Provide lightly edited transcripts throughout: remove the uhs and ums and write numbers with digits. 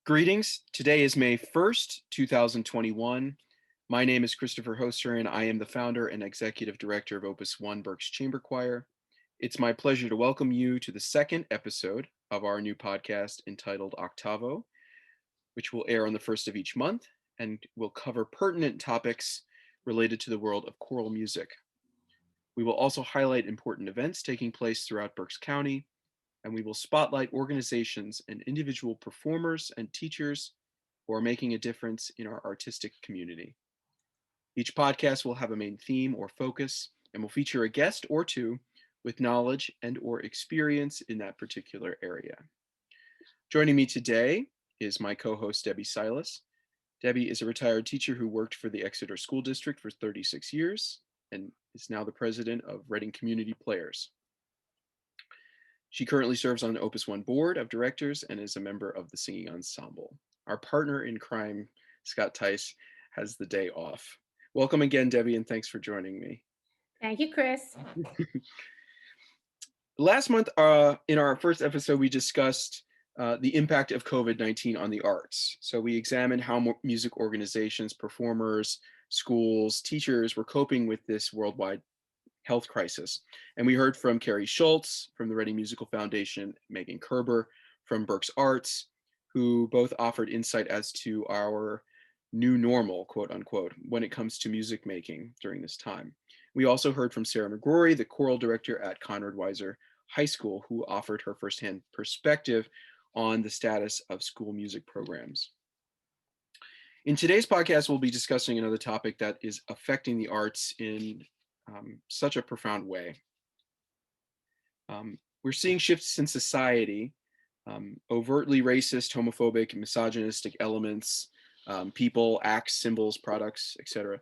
Greetings. Today is May 1st, 2021. My name is Christopher Hoster, and I am the founder and executive director of Opus 1 Berks Chamber Choir. It's my pleasure to welcome you to the second episode of our new podcast entitled OCTAVO, which will air on the first of each month and will cover pertinent topics related to the world of choral music. We will also highlight important events taking place throughout Berks County, and we will spotlight organizations and individual performers and teachers who are making a difference in our artistic community. Each podcast will have a main theme or focus and will feature a guest or two with knowledge and or experience in that particular area. Joining me today is my co-host Debbi Silas. Debbi is a retired teacher who worked for the Exeter School District for 36 years and is now the president of Reading Community Players. She currently serves on the Opus 1 board of directors and is a member of the singing ensemble. Our partner in crime, Scott Tice, has the day off. Welcome again, Debbi, and thanks for joining me. Thank you, Chris. Last month, in our first episode, we discussed the impact of COVID-19 on the arts. So we examined how music organizations, performers, schools, teachers were coping with this worldwide health crisis. And we heard from Carrie Schultz from the Reading Musical Foundation, Megan Kerber from Berks Arts, who both offered insight as to our new normal, quote unquote, when it comes to music making during this time. We also heard from Sarah McGrory, the choral director at Conrad Weiser High School, who offered her firsthand perspective on the status of school music programs. In today's podcast, we'll be discussing another topic that is affecting the arts in such a profound way. We're seeing shifts in society, overtly racist, homophobic, misogynistic elements, people, acts, symbols, products, etc.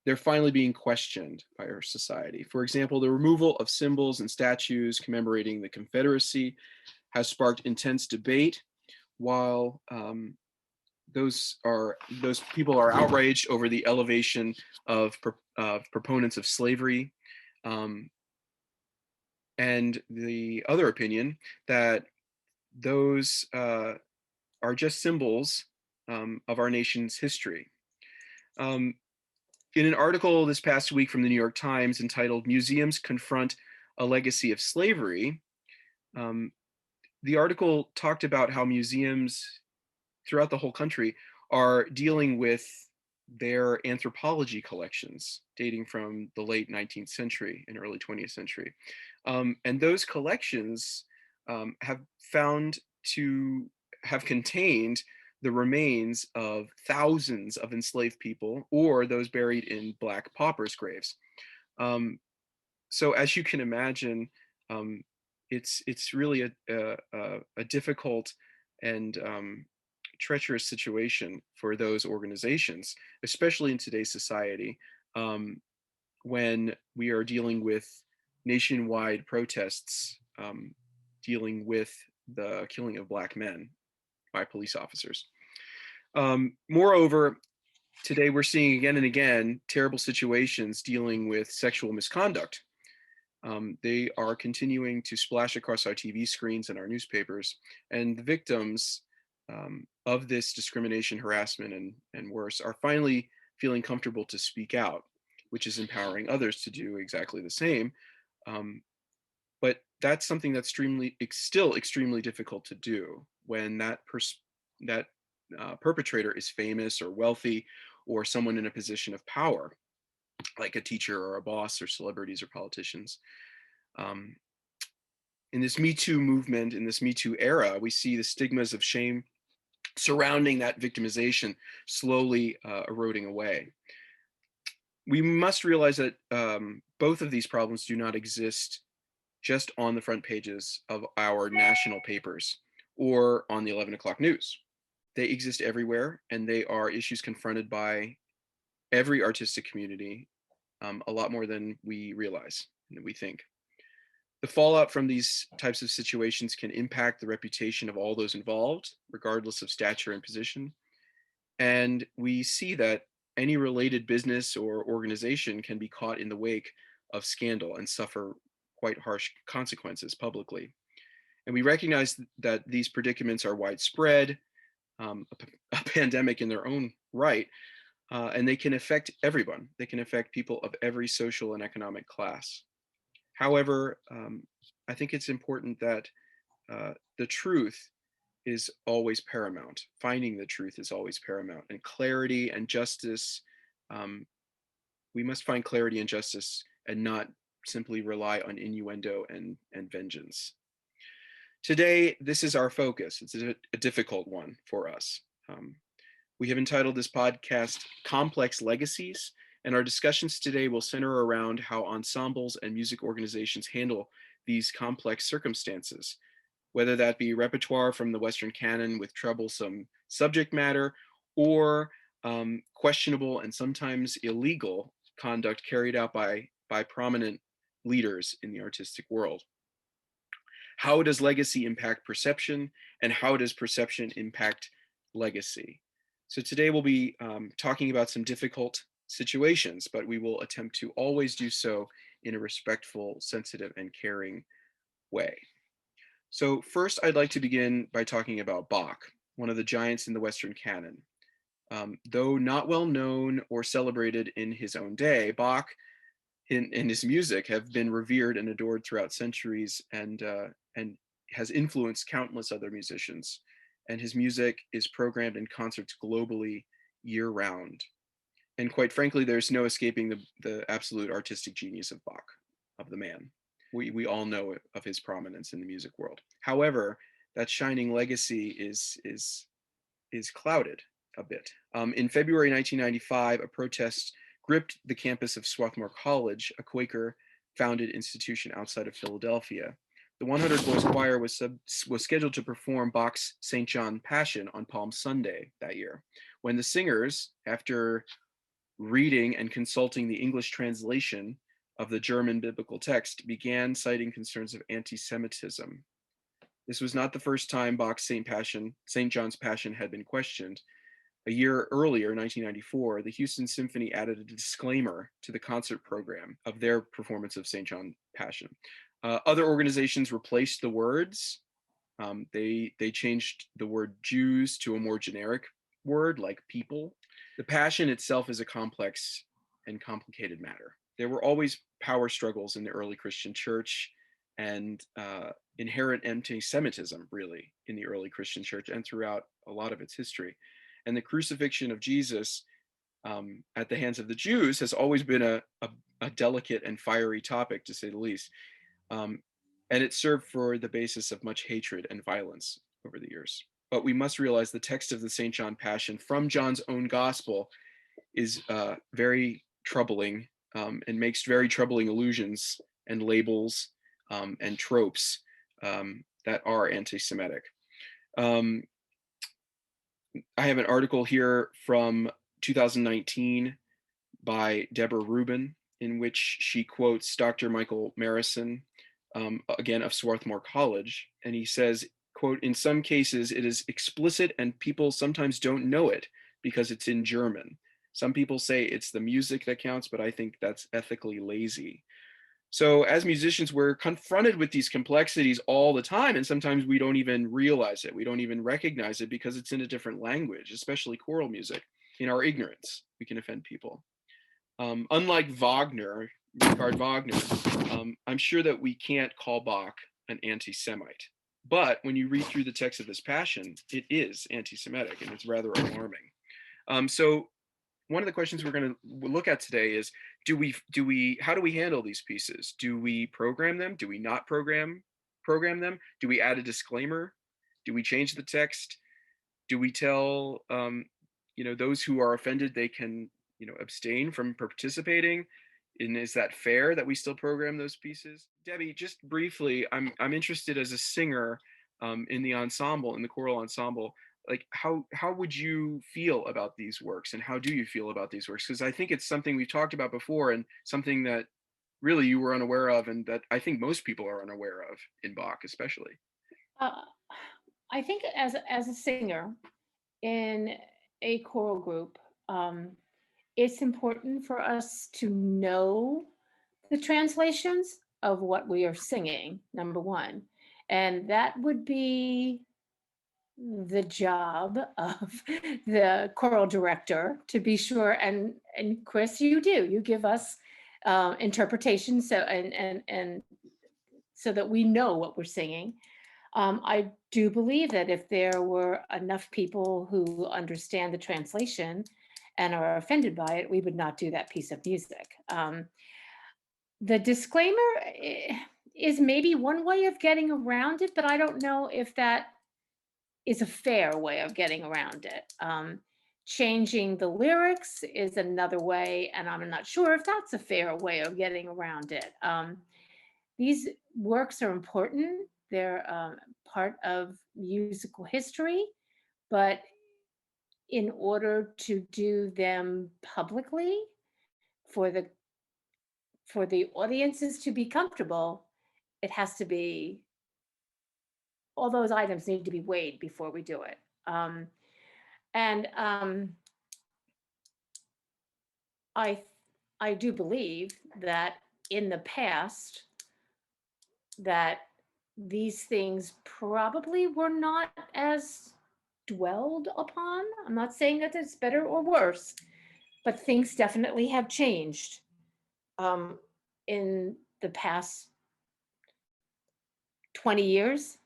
They're finally being questioned by our society. For example, the removal of symbols and statues commemorating the Confederacy has sparked intense debate, while those people are outraged over the elevation of proponents of slavery, and the other opinion that those are just symbols of our nation's history. In an article this past week from the New York Times entitled "Museums Confront a Legacy of Slavery," the article talked about how museums throughout the whole country are dealing with their anthropology collections dating from the late 19th century and early 20th century. And those collections have found to have contained the remains of thousands of enslaved people or those buried in Black paupers' graves. So as you can imagine, it's really a difficult and treacherous situation for those organizations, especially in today's society, when we are dealing with nationwide protests dealing with the killing of Black men by police officers. Moreover, today we're seeing again and again terrible situations dealing with sexual misconduct. They are continuing to splash across our TV screens and our newspapers, and the victims of this discrimination, harassment, and worse are finally feeling comfortable to speak out, which is empowering others to do exactly the same. But that's something that's still extremely difficult to do when that perpetrator is famous or wealthy or someone in a position of power, like a teacher or a boss or celebrities or politicians. In this Me Too movement, in this Me Too era, we see the stigmas of shame surrounding that victimization slowly eroding away. We must realize that both of these problems do not exist just on the front pages of our national papers or on the 11 o'clock news. They exist everywhere, and they are issues confronted by every artistic community a lot more than we realize and we think. The fallout from these types of situations can impact the reputation of all those involved, regardless of stature and position. And we see that any related business or organization can be caught in the wake of scandal and suffer quite harsh consequences publicly. And we recognize that these predicaments are widespread, a pandemic in their own right, and they can affect everyone. They can affect people of every social and economic class. However, I think it's important that the truth is always paramount. Finding the truth is always paramount, and clarity and justice. Um, we must find clarity and justice, and not simply rely on innuendo and vengeance. Today, this is our focus. It's a difficult one for us. Um, we have entitled this podcast Complex Legacies, and our discussions today will center around how ensembles and music organizations handle these complex circumstances, whether that be repertoire from the Western canon with troublesome subject matter, or questionable and sometimes illegal conduct carried out by prominent leaders in the artistic world. How does legacy impact perception, and how does perception impact legacy? So today we'll be talking about some difficult situations, but we will attempt to always do so in a respectful, sensitive, and caring way. So first, I'd like to begin by talking about Bach, one of the giants in the Western canon. Though not well known or celebrated in his own day, Bach in his music have been revered and adored throughout centuries, and has influenced countless other musicians. And his music is programmed in concerts globally year round. And quite frankly, there's no escaping the absolute artistic genius of Bach, of the man. We all know of his prominence in the music world. However, that shining legacy is clouded a bit. In February 1995, a protest gripped the campus of Swarthmore College, a Quaker founded institution outside of Philadelphia. The 100-voice choir was scheduled to perform Bach's St. John Passion on Palm Sunday that year, when the singers, after reading and consulting the English translation of the German biblical text, began citing concerns of anti-Semitism. This was not the first time Bach's St. John's Passion had been questioned. A year earlier, 1994, the Houston Symphony added a disclaimer to the concert program of their performance of St. John Passion. Other organizations replaced the words. They changed the word Jews to a more generic word like people. The Passion itself is a complex and complicated matter. There were always power struggles in the early Christian church, and inherent anti-Semitism, really, in the early Christian church and throughout a lot of its history. And the crucifixion of Jesus at the hands of the Jews has always been a delicate and fiery topic, to say the least. And it served for the basis of much hatred and violence over the years. But we must realize the text of the St. John Passion from John's own gospel is very troubling, and makes very troubling allusions and labels and tropes that are anti-Semitic. I have an article here from 2019 by Deborah Rubin, in which she quotes Dr. Michael Marison, again of Swarthmore College, and he says, quote, "In some cases it is explicit and people sometimes don't know it because it's in German. Some people say it's the music that counts, but I think that's ethically lazy." So as musicians, we're confronted with these complexities all the time, and sometimes we don't even realize it. We don't even recognize it because it's in a different language, especially choral music. In our ignorance, we can offend people. Unlike Wagner, Richard Wagner, I'm sure that we can't call Bach an anti-Semite. But when you read through the text of this Passion, it is anti-Semitic, and it's rather alarming. So one of the questions we're going to look at today is, how do we handle these pieces? Do we program them? Do we not program them? Do we add a disclaimer? Do we change the text? Do we tell those who are offended they can abstain from participating? And is that fair that we still program those pieces? Debbi, just briefly, I'm interested as a singer in the ensemble, in the choral ensemble. Like, how would you feel about these works, and how do you feel about these works? Because I think it's something we've talked about before, and something that really you were unaware of, and that I think most people are unaware of in Bach, especially. Uh, I think as a singer in a choral group, it's important for us to know the translations of what we are singing, number one. And that would be the job of the choral director to be sure, and Chris, you give us interpretation, so and so that we know what we're singing. I do believe that if there were enough people who understand the translation and are offended by it, we would not do that piece of music. The disclaimer is maybe one way of getting around it, but I don't know if that is a fair way of getting around it. Changing the lyrics is another way, and I'm not sure if that's a fair way of getting around it. These works are important. They're part of musical history, but in order to do them publicly for the audiences to be comfortable, it has to be, all those items need to be weighed before we do it. And I I do believe that in the past that these things probably were not as dwelled upon. I'm not saying that it's better or worse, but things definitely have changed in the past 20 years,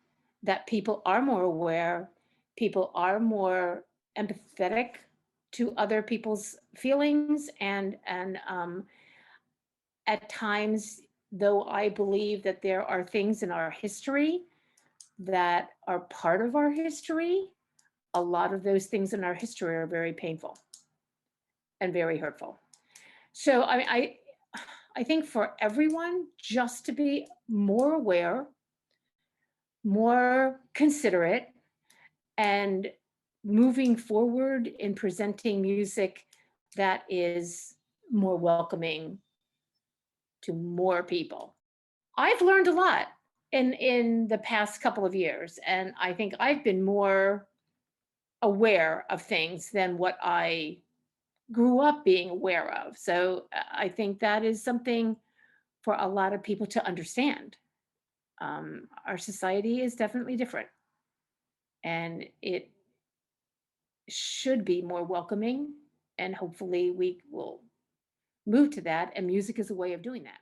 that people are more aware, people are more empathetic to other people's feelings, and at times, though I believe that there are things in our history that are part of our history, a lot of those things in our history are very painful and very hurtful. So I think for everyone just to be more aware, more considerate, and moving forward in presenting music that is more welcoming to more people. I've learned a lot in the past couple of years, and I think I've been more aware of things than what I grew up being aware of. So I think that is something for a lot of people to understand. Our society is definitely different, and it should be more welcoming. And hopefully, we will move to that. And music is a way of doing that.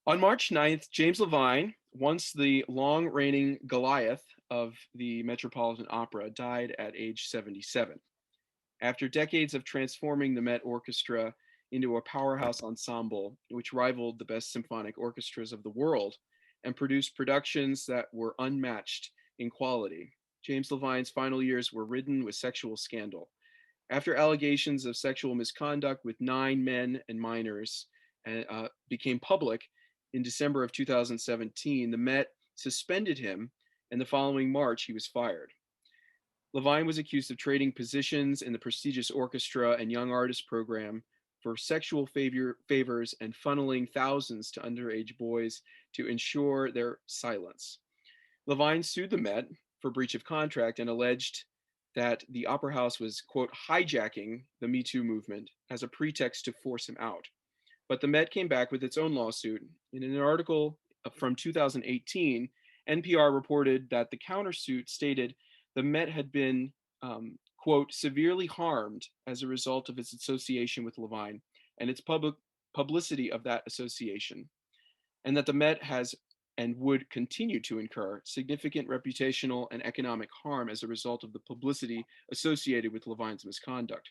On March 9th, James Levine, once the long reigning Goliath of the Metropolitan Opera, died at age 77. After decades of transforming the Met Orchestra into a powerhouse ensemble, which rivaled the best symphonic orchestras of the world and produced productions that were unmatched in quality, James Levine's final years were ridden with sexual scandal. After allegations of sexual misconduct with 9 men and minors became public in December of 2017, the Met suspended him, and the following March, he was fired. Levine was accused of trading positions in the prestigious orchestra and young artist program for sexual favors and funneling thousands to underage boys to ensure their silence. Levine sued the Met for breach of contract and alleged that the opera house was, quote, hijacking the Me Too movement as a pretext to force him out. But the Met came back with its own lawsuit. In an article from 2018, NPR reported that the countersuit stated the Met had been, quote, severely harmed as a result of its association with Levine and its publicity of that association, and that the Met has and would continue to incur significant reputational and economic harm as a result of the publicity associated with Levine's misconduct.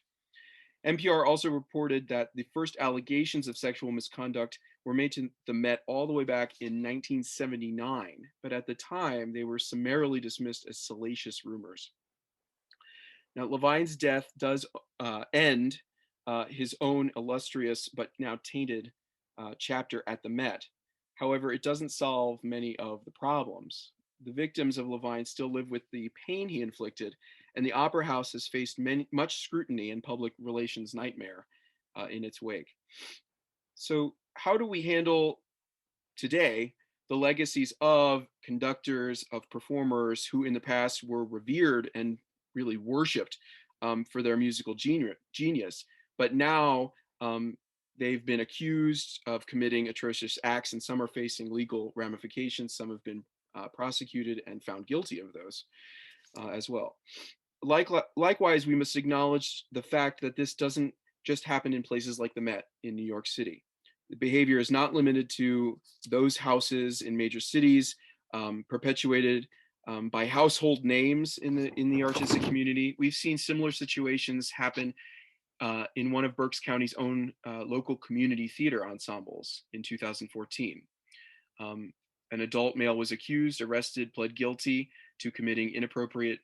NPR also reported that the first allegations of sexual misconduct were made to the Met all the way back in 1979, but at the time they were summarily dismissed as salacious rumors. Now, Levine's death does end his own illustrious but now tainted chapter at the Met. However, it doesn't solve many of the problems. The victims of Levine still live with the pain he inflicted, and the Opera House has faced much scrutiny and public relations nightmare in its wake. So, how do we handle today the legacies of conductors, of performers who in the past were revered and really worshipped for their musical genius, but now they've been accused of committing atrocious acts, and some are facing legal ramifications. Some have been prosecuted and found guilty of those as well. Likewise, we must acknowledge the fact that this doesn't just happen in places like the Met in New York City. The behavior is not limited to those houses in major cities, perpetuated by household names in the artistic community. We've seen similar situations happen in one of Berks County's own local community theater ensembles in 2014. An adult male was accused, arrested, pled guilty to committing inappropriate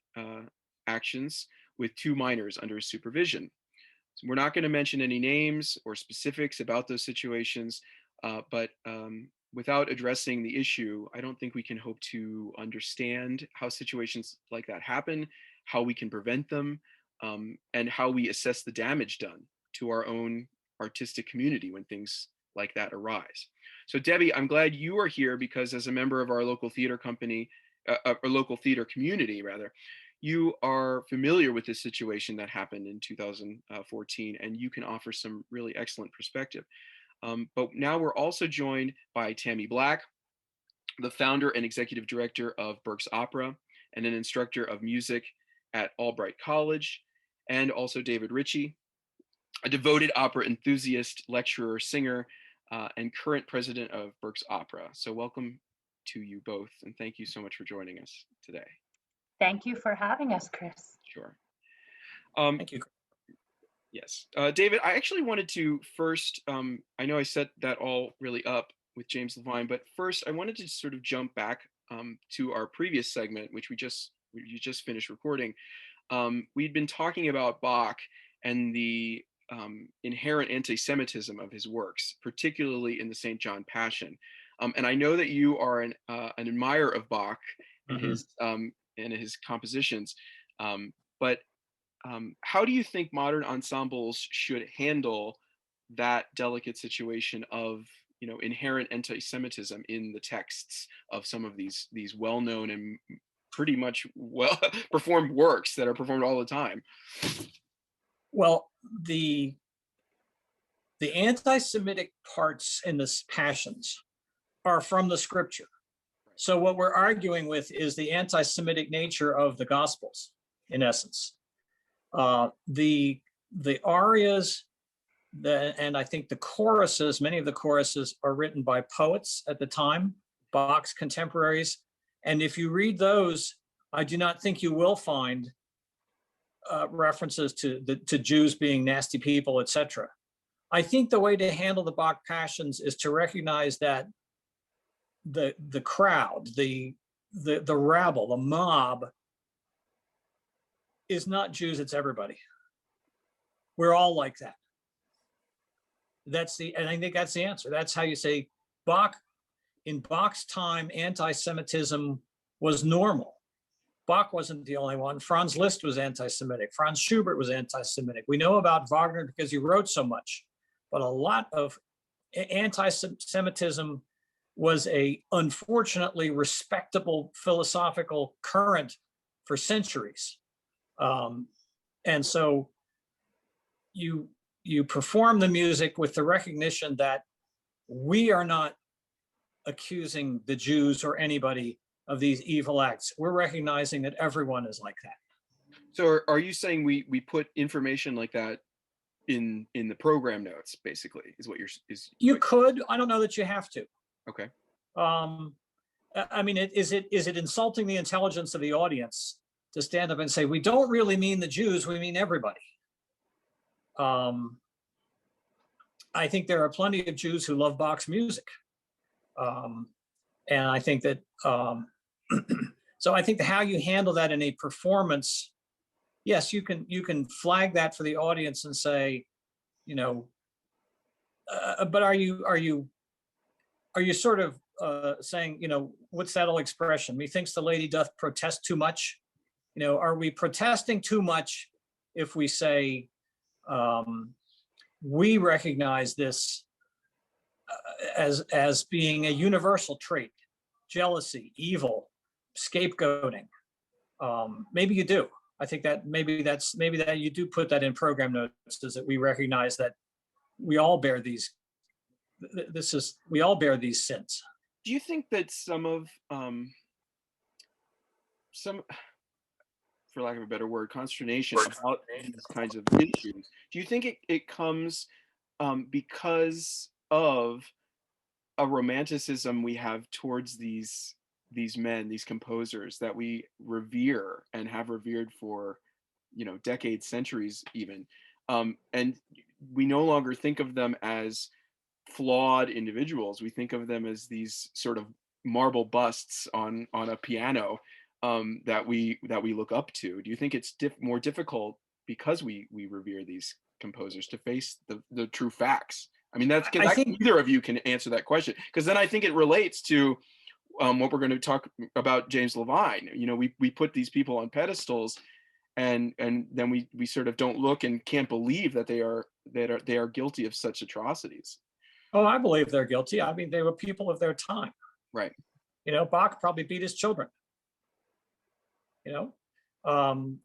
actions with two minors under his supervision. So we're not going to mention any names or specifics about those situations, but without addressing the issue, I don't think we can hope to understand how situations like that happen, how we can prevent them, and how we assess the damage done to our own artistic community when things like that arise. So Debbi, I'm glad you are here because as a member of our local theater company, or local theater community rather, you are familiar with this situation that happened in 2014, and you can offer some really excellent perspective. But now we're also joined by Tammy Black, the founder and executive director of Berks Opera and an instructor of music at Albright College, and also David Richie, a devoted opera enthusiast, lecturer, singer, and current president of Berks Opera. So welcome to you both, and thank you so much for joining us today. Thank you for having us, Chris. Sure. Thank you. Yes. David, I actually wanted to first, I know I set that all really up with James Levine, but first I wanted to sort of jump back to our previous segment, which you just finished recording. We'd been talking about Bach and the inherent anti-Semitism of his works, particularly in the St. John Passion. And I know that you are an admirer of Bach and his compositions, but how do you think modern ensembles should handle that delicate situation of inherent anti-Semitism in the texts of some of these well-known and pretty much well performed works that are performed all the time? Well, the anti-Semitic parts in the passions are from the scripture. So what we're arguing with is the anti-Semitic nature of the Gospels, in essence. The arias, and I think the choruses, many of the choruses are written by poets at the time, Bach's contemporaries. And if you read those, I do not think you will find references to Jews being nasty people, etc. I think the way to handle the Bach passions is to recognize that the crowd, the rabble, the mob is not Jews, it's everybody. We're all like that. And I think that's the answer. That's how you say Bach, in Bach's time, anti-Semitism was normal. Bach wasn't the only one. Franz Liszt was anti-Semitic. Franz Schubert was anti-Semitic. We know about Wagner because he wrote so much, but a lot of anti-Semitism was a unfortunately respectable philosophical current for centuries. And so you perform the music with the recognition that we are not accusing the Jews or anybody of these evil acts. We're recognizing that everyone is like that. So are you saying we put information like that in the program notes, basically, is what you could. I don't know that you have to. Okay. I mean, is it insulting the intelligence of the audience to stand up and say, we don't really mean the Jews, we mean everybody? I think there are plenty of Jews who love Bach's music. And I think that, so I think how you handle that in a performance yes, you can flag that for the audience and say, you know, but are you sort of saying, you know, what's that old expression? Methinks the lady doth protest too much. You know, are we protesting too much if we say we recognize this as being a universal trait, jealousy, evil, scapegoating? Maybe you do. I think that maybe that you do put that in program notes, is that we recognize that we all bear these. We all bear these sins. Do you think that some, for lack of a better word, consternation about these kinds of issues, do you think it comes because of a romanticism we have towards these men, these composers that we revere and have revered for, you know, decades, centuries even, and we no longer think of them as flawed individuals. We think of them as these sort of marble busts on a piano that we look up to. Do you think it's more difficult because we revere these composers to face the true facts? I mean, that's because neither of you can answer that question, because then I think it relates to what we're going to talk about, James Levine. You know, we put these people on pedestals, and then we sort of don't look and can't believe that they are guilty of such atrocities. Oh, I believe they're guilty. I mean, they were people of their time. Right. You know, Bach probably beat his children. You know,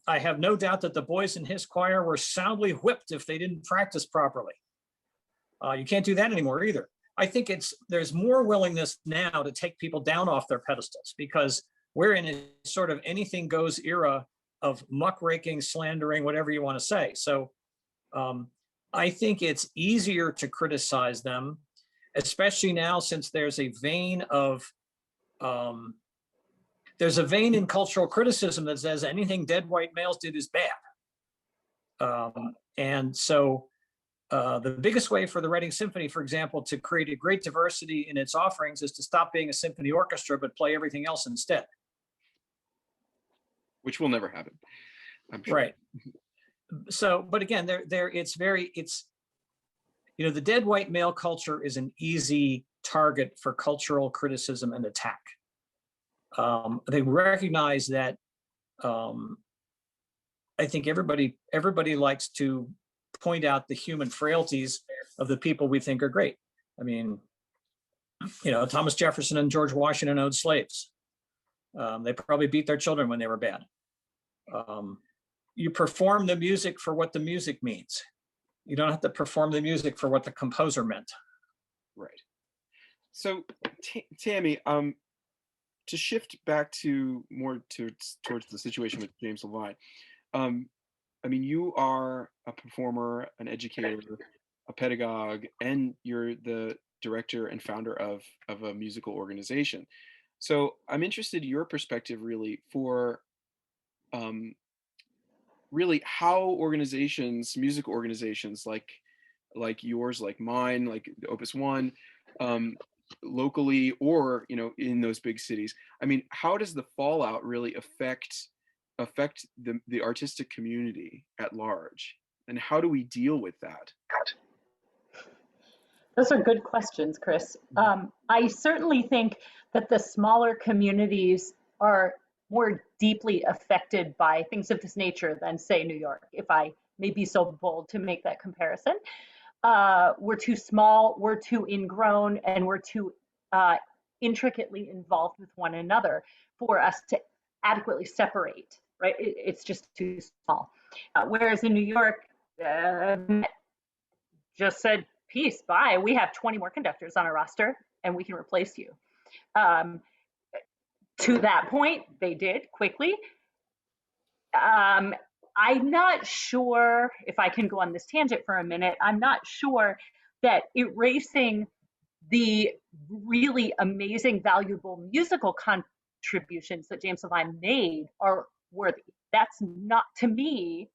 I have no doubt that the boys in his choir were soundly whipped if they didn't practice properly. You can't do that anymore either. I think there's more willingness now to take people down off their pedestals, because we're in a sort of anything goes era of muckraking, slandering, whatever you want to say. So I think it's easier to criticize them, especially now, since there's a vein in cultural criticism that says anything dead white males did is bad. And so the biggest way for the Reading Symphony, for example, to create a great diversity in its offerings is to stop being a symphony orchestra, but play everything else instead. Which will never happen, I'm sure. Right. So, but again, it's you know, the dead white male culture is an easy target for cultural criticism and attack. They recognize that. I think everybody likes to point out the human frailties of the people we think are great. I mean, you know, Thomas Jefferson and George Washington owned slaves. They probably beat their children when they were bad. You perform the music for what the music means. You don't have to perform the music for what the composer meant. Right. So, Tammy, to shift back to more towards the situation with James Levine, I mean, you are a performer, an educator, a pedagogue, and you're the director and founder of a musical organization. So I'm interested in your perspective, really, for really how organizations, music organizations like yours, like mine, like the Opus One, locally, or, you know, in those big cities. I mean, how does the fallout really affect the artistic community at large, and how do we deal with that? Those are good questions, Chris. I certainly think that the smaller communities are more deeply affected by things of this nature than, say, New York, if I may be so bold to make that comparison. We're too small, we're too ingrown, and we're too intricately involved with one another for us to adequately separate, right? It's just too small. Whereas in New York, just said, peace, bye. We have 20 more conductors on our roster and we can replace you. To that point, they did quickly. I'm not sure, if I can go on this tangent for a minute, I'm not sure that erasing the really amazing, valuable musical contributions that James Levine made are worthy. That's not, to me,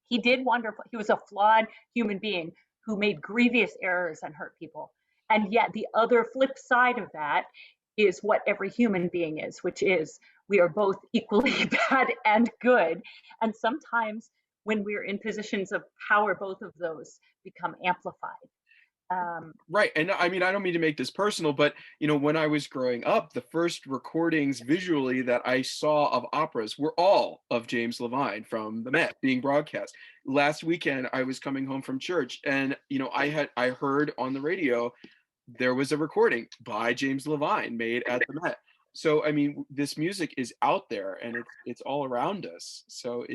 he did wonderful. He was a flawed human being who made grievous errors and hurt people. And yet the other flip side of that is what every human being is, which is we are both equally bad and good. And sometimes when we're in positions of power, both of those become amplified. Right. And I mean, I don't mean to make this personal, but when I was growing up, the first recordings visually that I saw of operas were all of James Levine from the Met being broadcast. Last weekend, I was coming home from church, and I heard on the radio there was a recording by James Levine made at the Met. So I mean, this music is out there, and it's all around us. So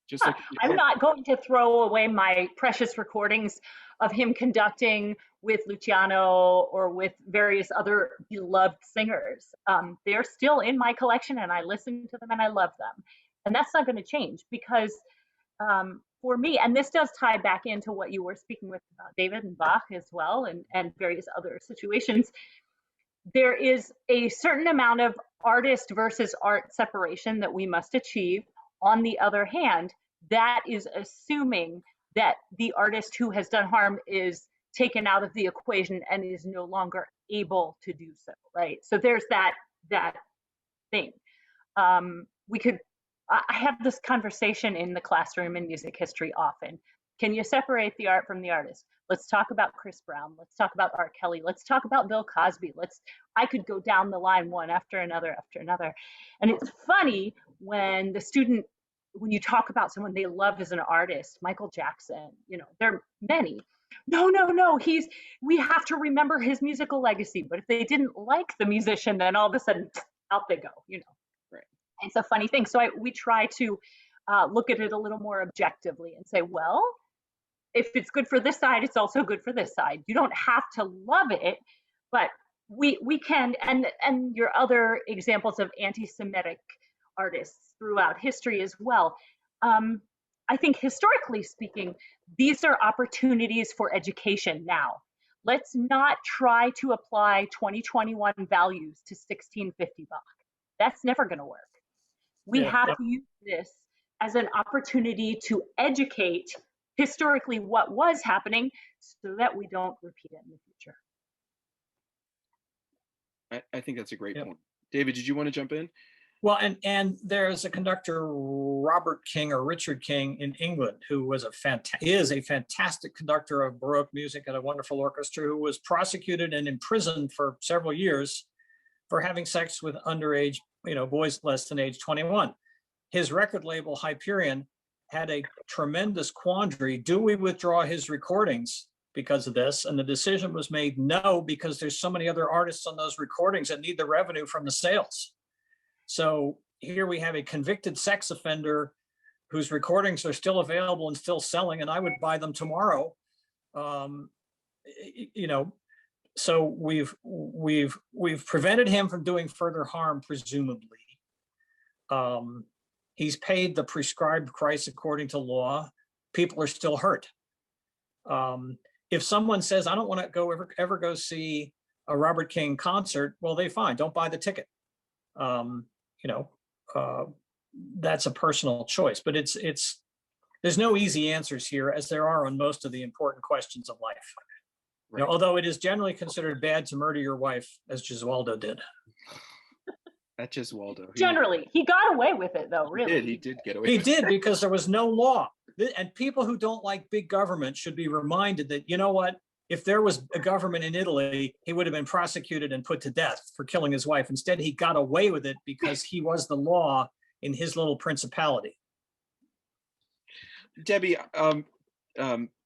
just like I'm not going to throw away my precious recordings of him conducting with Luciano or with various other beloved singers. They're still in my collection, and I listen to them and I love them. And that's not going to change because for me, and this does tie back into what you were speaking with about David and Bach as well, and various other situations. There is a certain amount of artist versus art separation that we must achieve. On the other hand, that is assuming that the artist who has done harm is taken out of the equation and is no longer able to do so, right? So there's that thing. I have this conversation in the classroom in music history often. Can you separate the art from the artist? Let's talk about Chris Brown. Let's talk about R. Kelly. Let's talk about Bill Cosby. I could go down the line one after another. And it's funny when you talk about someone they love as an artist, Michael Jackson, there are many. No, we have to remember his musical legacy. But if they didn't like the musician, then all of a sudden out they go, Right. It's a funny thing. So we try to look at it a little more objectively and say, well, if it's good for this side, it's also good for this side. You don't have to love it, but we can, and your other examples of anti-Semitic artists throughout history as well. I think historically speaking, these are opportunities for education now. Let's not try to apply 2021 values to 1650 Bach. That's never going to work. We have to use this as an opportunity to educate historically what was happening so that we don't repeat it in the future. I think that's a great point. David, did you want to jump in? Well, and there's a conductor, Robert King or Richard King in England, who is a fantastic conductor of Baroque music at a wonderful orchestra, who was prosecuted and imprisoned for several years for having sex with underage, boys less than age 21. His record label, Hyperion, had a tremendous quandary. Do we withdraw his recordings because of this? And the decision was made no, because there's so many other artists on those recordings that need the revenue from the sales. So here we have a convicted sex offender whose recordings are still available and still selling, and I would buy them tomorrow. So we've prevented him from doing further harm, presumably. He's paid the prescribed price according to law. People are still hurt. If someone says, I don't want to ever go see a Robert King concert, well, they fine, don't buy the ticket. That's a personal choice, but there's no easy answers here, as there are on most of the important questions of life. Right. Although it is generally considered bad to murder your wife, as Gesualdo did. That Gesualdo. Generally, he got away with it, though. Really, he did get away. He did, because there was no law, and people who don't like big government should be reminded that, you know what? If there was a government in Italy, he would have been prosecuted and put to death for killing his wife. Instead, he got away with it because he was the law in his little principality. Debbi,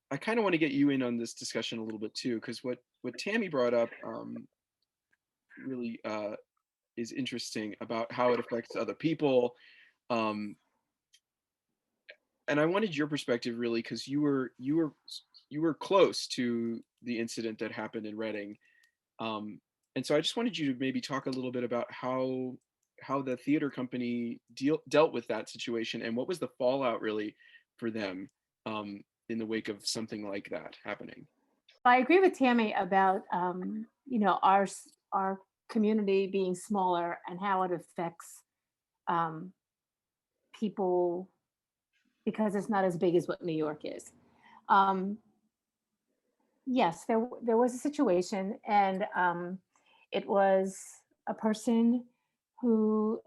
I kind of want to get you in on this discussion a little bit too, because what Tammy brought up really is interesting about how it affects other people. And I wanted your perspective, really, because you were close to the incident that happened in Reading. And so I just wanted you to maybe talk a little bit about how the theater company dealt with that situation, and what was the fallout really for them in the wake of something like that happening. I agree with Tammy about our community being smaller and how it affects people, because it's not as big as what New York is. Yes, there was a situation, and it was a person who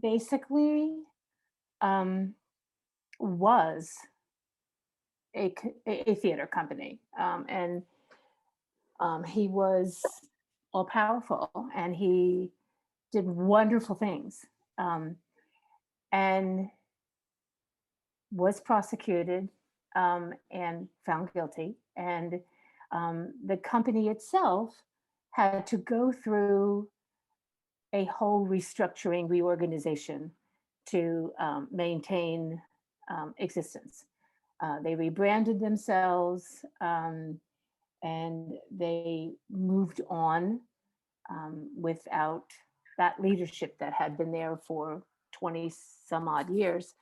basically was a theater company. And he was all powerful and he did wonderful things, and was prosecuted and found guilty. And the company itself had to go through a whole restructuring, reorganization to maintain existence. They rebranded themselves, and they moved on without that leadership that had been there for 20 some odd years.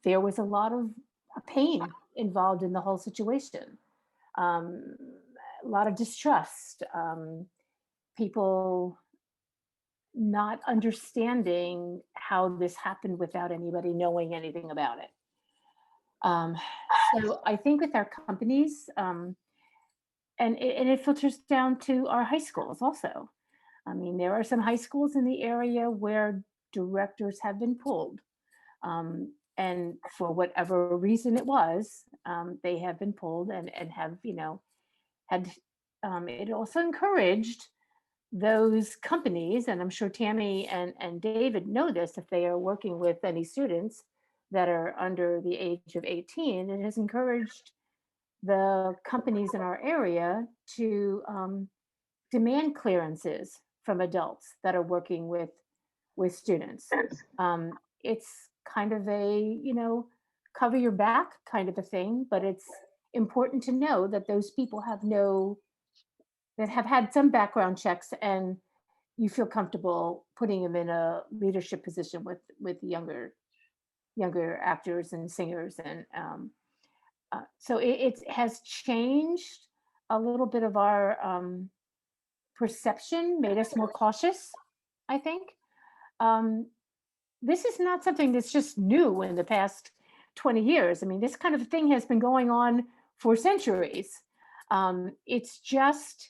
There was a lot of pain involved in the whole situation, a lot of distrust, people not understanding how this happened without anybody knowing anything about it. So I think with our companies, and it filters down to our high schools also. I mean, there are some high schools in the area where directors have been pulled. And for whatever reason it was, they have been pulled and have, had, it also encouraged those companies, and I'm sure Tammy and David know this if they are working with any students that are under the age of 18, it has encouraged the companies in our area to demand clearances from adults that are working with students. It's kind of a, cover your back kind of a thing, but it's important to know that those people that have had some background checks, and you feel comfortable putting them in a leadership position with younger actors and singers. And so it has changed a little bit of our perception, made us more cautious, I think. This is not something that's just new in the past 20 years. I mean, this kind of thing has been going on for centuries. It's just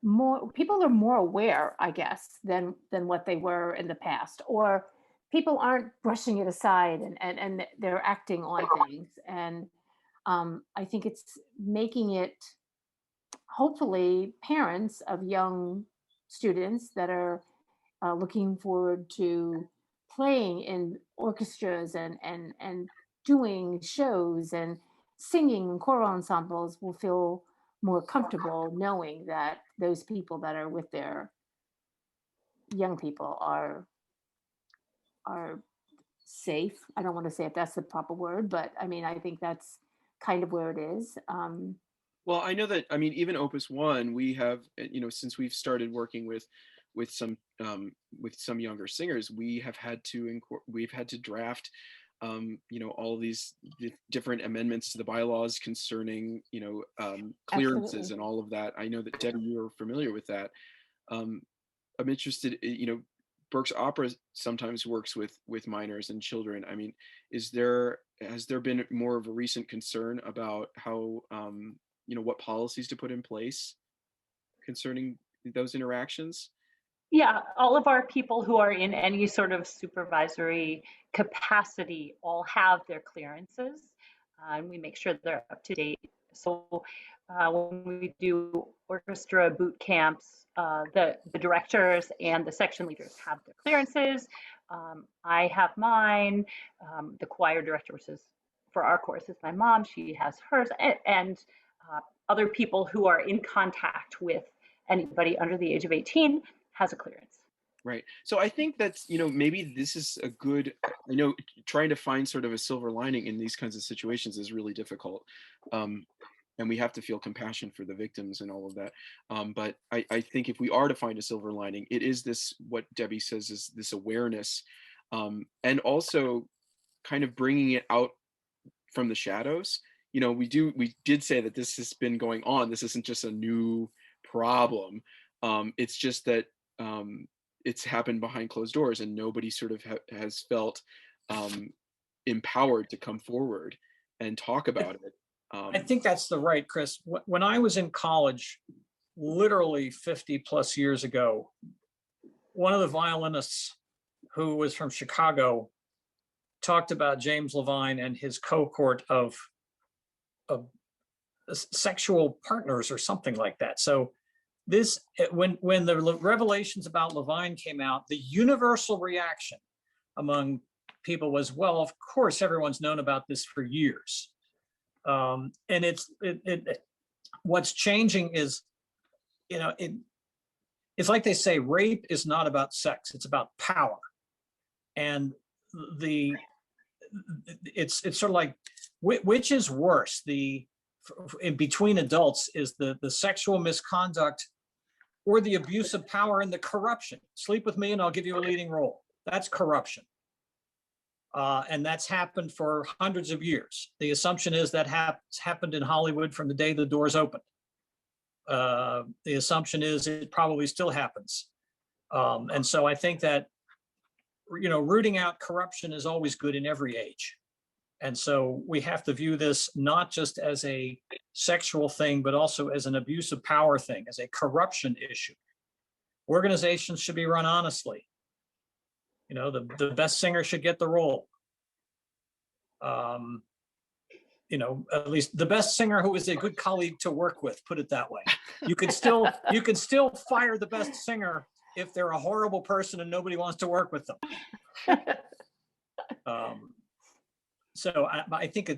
more, people are more aware, I guess, than what they were in the past, or people aren't brushing it aside and they're acting on things. And I think it's making it, hopefully, parents of young students that are looking forward to playing in orchestras and doing shows and singing in choral ensembles will feel more comfortable knowing that those people that are with their young people are safe. I don't want to say if that's the proper word, but I mean, I think that's kind of where it is. Well, I know that, I mean, even Opus One, we have, since we've started working with some younger singers, we've had to draft, all these different amendments to the bylaws concerning, clearances Absolutely. and all of that. I know that Debbie, you're familiar with that. I'm interested, Berks Opera sometimes works with minors and children. I mean, has there been more of a recent concern about how, what policies to put in place concerning those interactions? Yeah, all of our people who are in any sort of supervisory capacity all have their clearances, and we make sure they're up to date. So when we do orchestra boot camps, the directors and the section leaders have their clearances. I have mine. The choir director, which is for our course, is my mom. She has hers, and other people who are in contact with anybody under the age of 18 has a clearance. Right. So I think that's, maybe this is a good, trying to find sort of a silver lining in these kinds of situations is really difficult. And we have to feel compassion for the victims and all of that. But I think if we are to find a silver lining, it is this, what Debbie says, is this awareness, and also kind of bringing it out from the shadows. We did say that this has been going on. This isn't just a new problem. It's just that it's happened behind closed doors and nobody sort of has felt empowered to come forward and talk about it. I think that's right, Chris. When I was in college, literally 50 plus years ago, one of the violinists who was from Chicago talked about James Levine and his cohort of sexual partners or something like that. So this, when the revelations about Levine came out, the universal reaction among people was, well, of course, everyone's known about this for years. And what's changing is, it's like they say, rape is not about sex, it's about power. And it's sort of like, which is worse, in between adults, is the sexual misconduct or the abuse of power and the corruption. Sleep with me and I'll give you a leading role. That's corruption. And that's happened for hundreds of years. The assumption is that happened in Hollywood from the day the doors opened. The assumption is it probably still happens. And so I think that, rooting out corruption is always good in every age. And so we have to view this not just as a sexual thing, but also as an abuse of power thing, as a corruption issue. Organizations should be run honestly. The best singer should get the role. At least the best singer who is a good colleague to work with, put it that way. You could still fire the best singer if they're a horrible person and nobody wants to work with them. So I think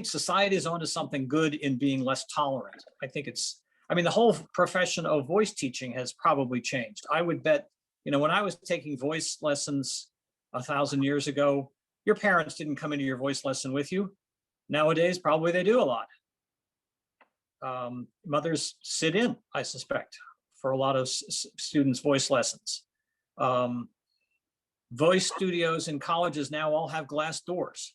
society is onto something good in being less tolerant. The whole profession of voice teaching has probably changed. I would bet, when I was taking voice lessons 1,000 years ago, your parents didn't come into your voice lesson with you. Nowadays, probably they do a lot. Mothers sit in, I suspect, for a lot of students' voice lessons. Voice studios in colleges now all have glass doors.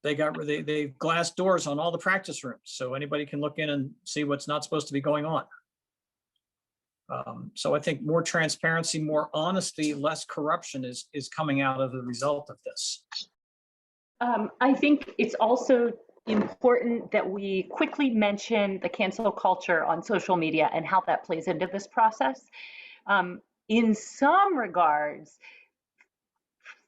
They've glass doors on all the practice rooms, so anybody can look in and see what's not supposed to be going on. So I think more transparency, more honesty, less corruption is coming out of the result of this. I think it's also important that we quickly mention the cancel culture on social media and how that plays into this process. In some regards,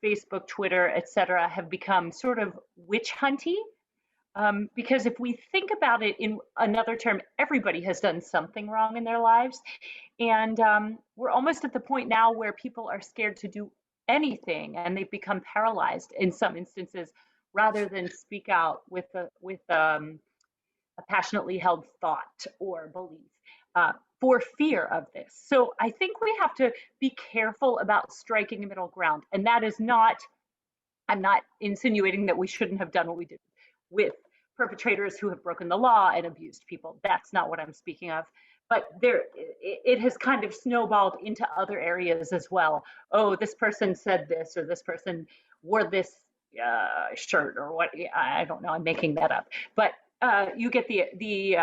Facebook, Twitter, etc., have become sort of witch hunty. Because if we think about it in another term, everybody has done something wrong in their lives. And we're almost at the point now where people are scared to do anything, and they've become paralyzed in some instances, rather than speak out with a passionately held thought or belief for fear of this. So I think we have to be careful about striking a middle ground. And that is not, I'm not insinuating that we shouldn't have done what we did with perpetrators who have broken the law and abused people. That's not what I'm speaking of. But it has kind of snowballed into other areas as well. Oh, this person said this, or this person wore this shirt, or what, I don't know, I'm making that up. But you get the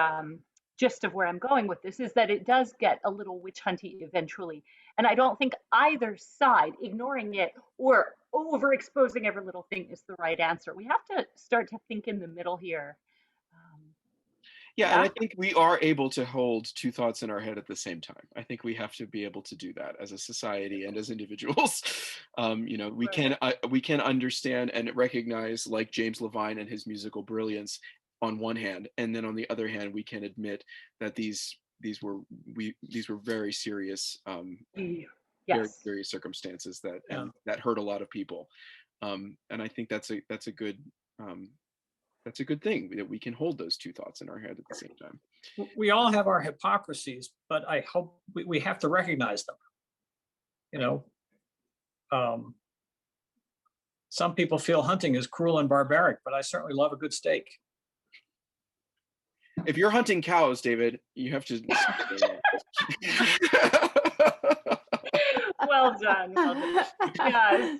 gist of where I'm going with this, is that it does get a little witch hunty eventually. And I don't think either side, ignoring it or overexposing every little thing, is the right answer. We have to start to think in the middle here. Yeah, and I think we are able to hold two thoughts in our head at the same time. I think we have to be able to do that as a society and as individuals. We can understand and recognize, like James Levine and his musical brilliance on one hand, and then on the other hand, we can admit that these were very serious, very serious circumstances that hurt a lot of people. And I think that's a good thing, that we can hold those two thoughts in our head at the same time. We all have our hypocrisies, but I hope we have to recognize them. Some people feel hunting is cruel and barbaric, but I certainly love a good steak. If you're hunting cows, David, you have to. Well done. Well done. Yes,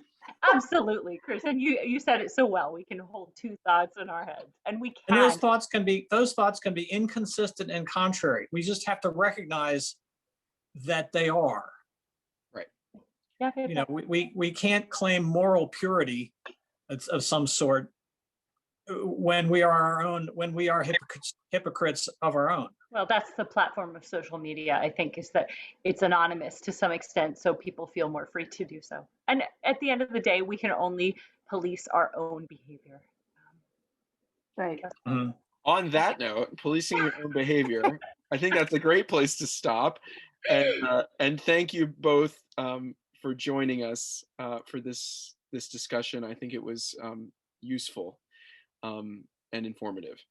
absolutely, Chris. And you said it so well. We can hold two thoughts in our heads, and we can. And those thoughts can be inconsistent and contrary. We just have to recognize that they are. Right. Yeah. We can't claim moral purity of some sort when we are our own, when we are hypocrites of our own. Well, that's the platform of social media, I think, is that it's anonymous to some extent, so people feel more free to do so. And at the end of the day, we can only police our own behavior. Right. Mhm. On that note, policing your own behavior, I think that's a great place to stop. And thank you both for joining us for this discussion. I think it was useful and informative.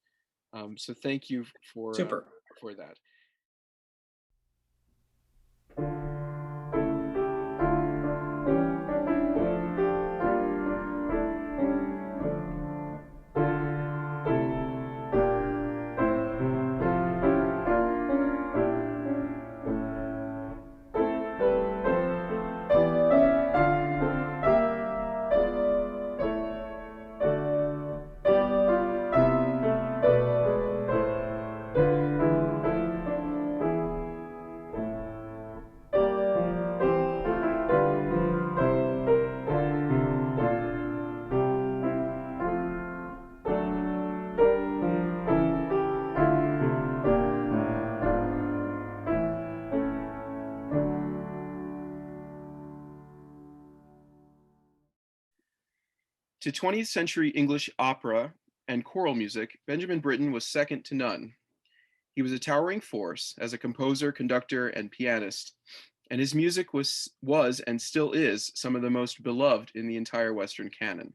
So thank you Super. for that. To 20th century English opera and choral music, Benjamin Britten was second to none. He was a towering force as a composer, conductor, and pianist, and his music was and still is some of the most beloved in the entire Western canon.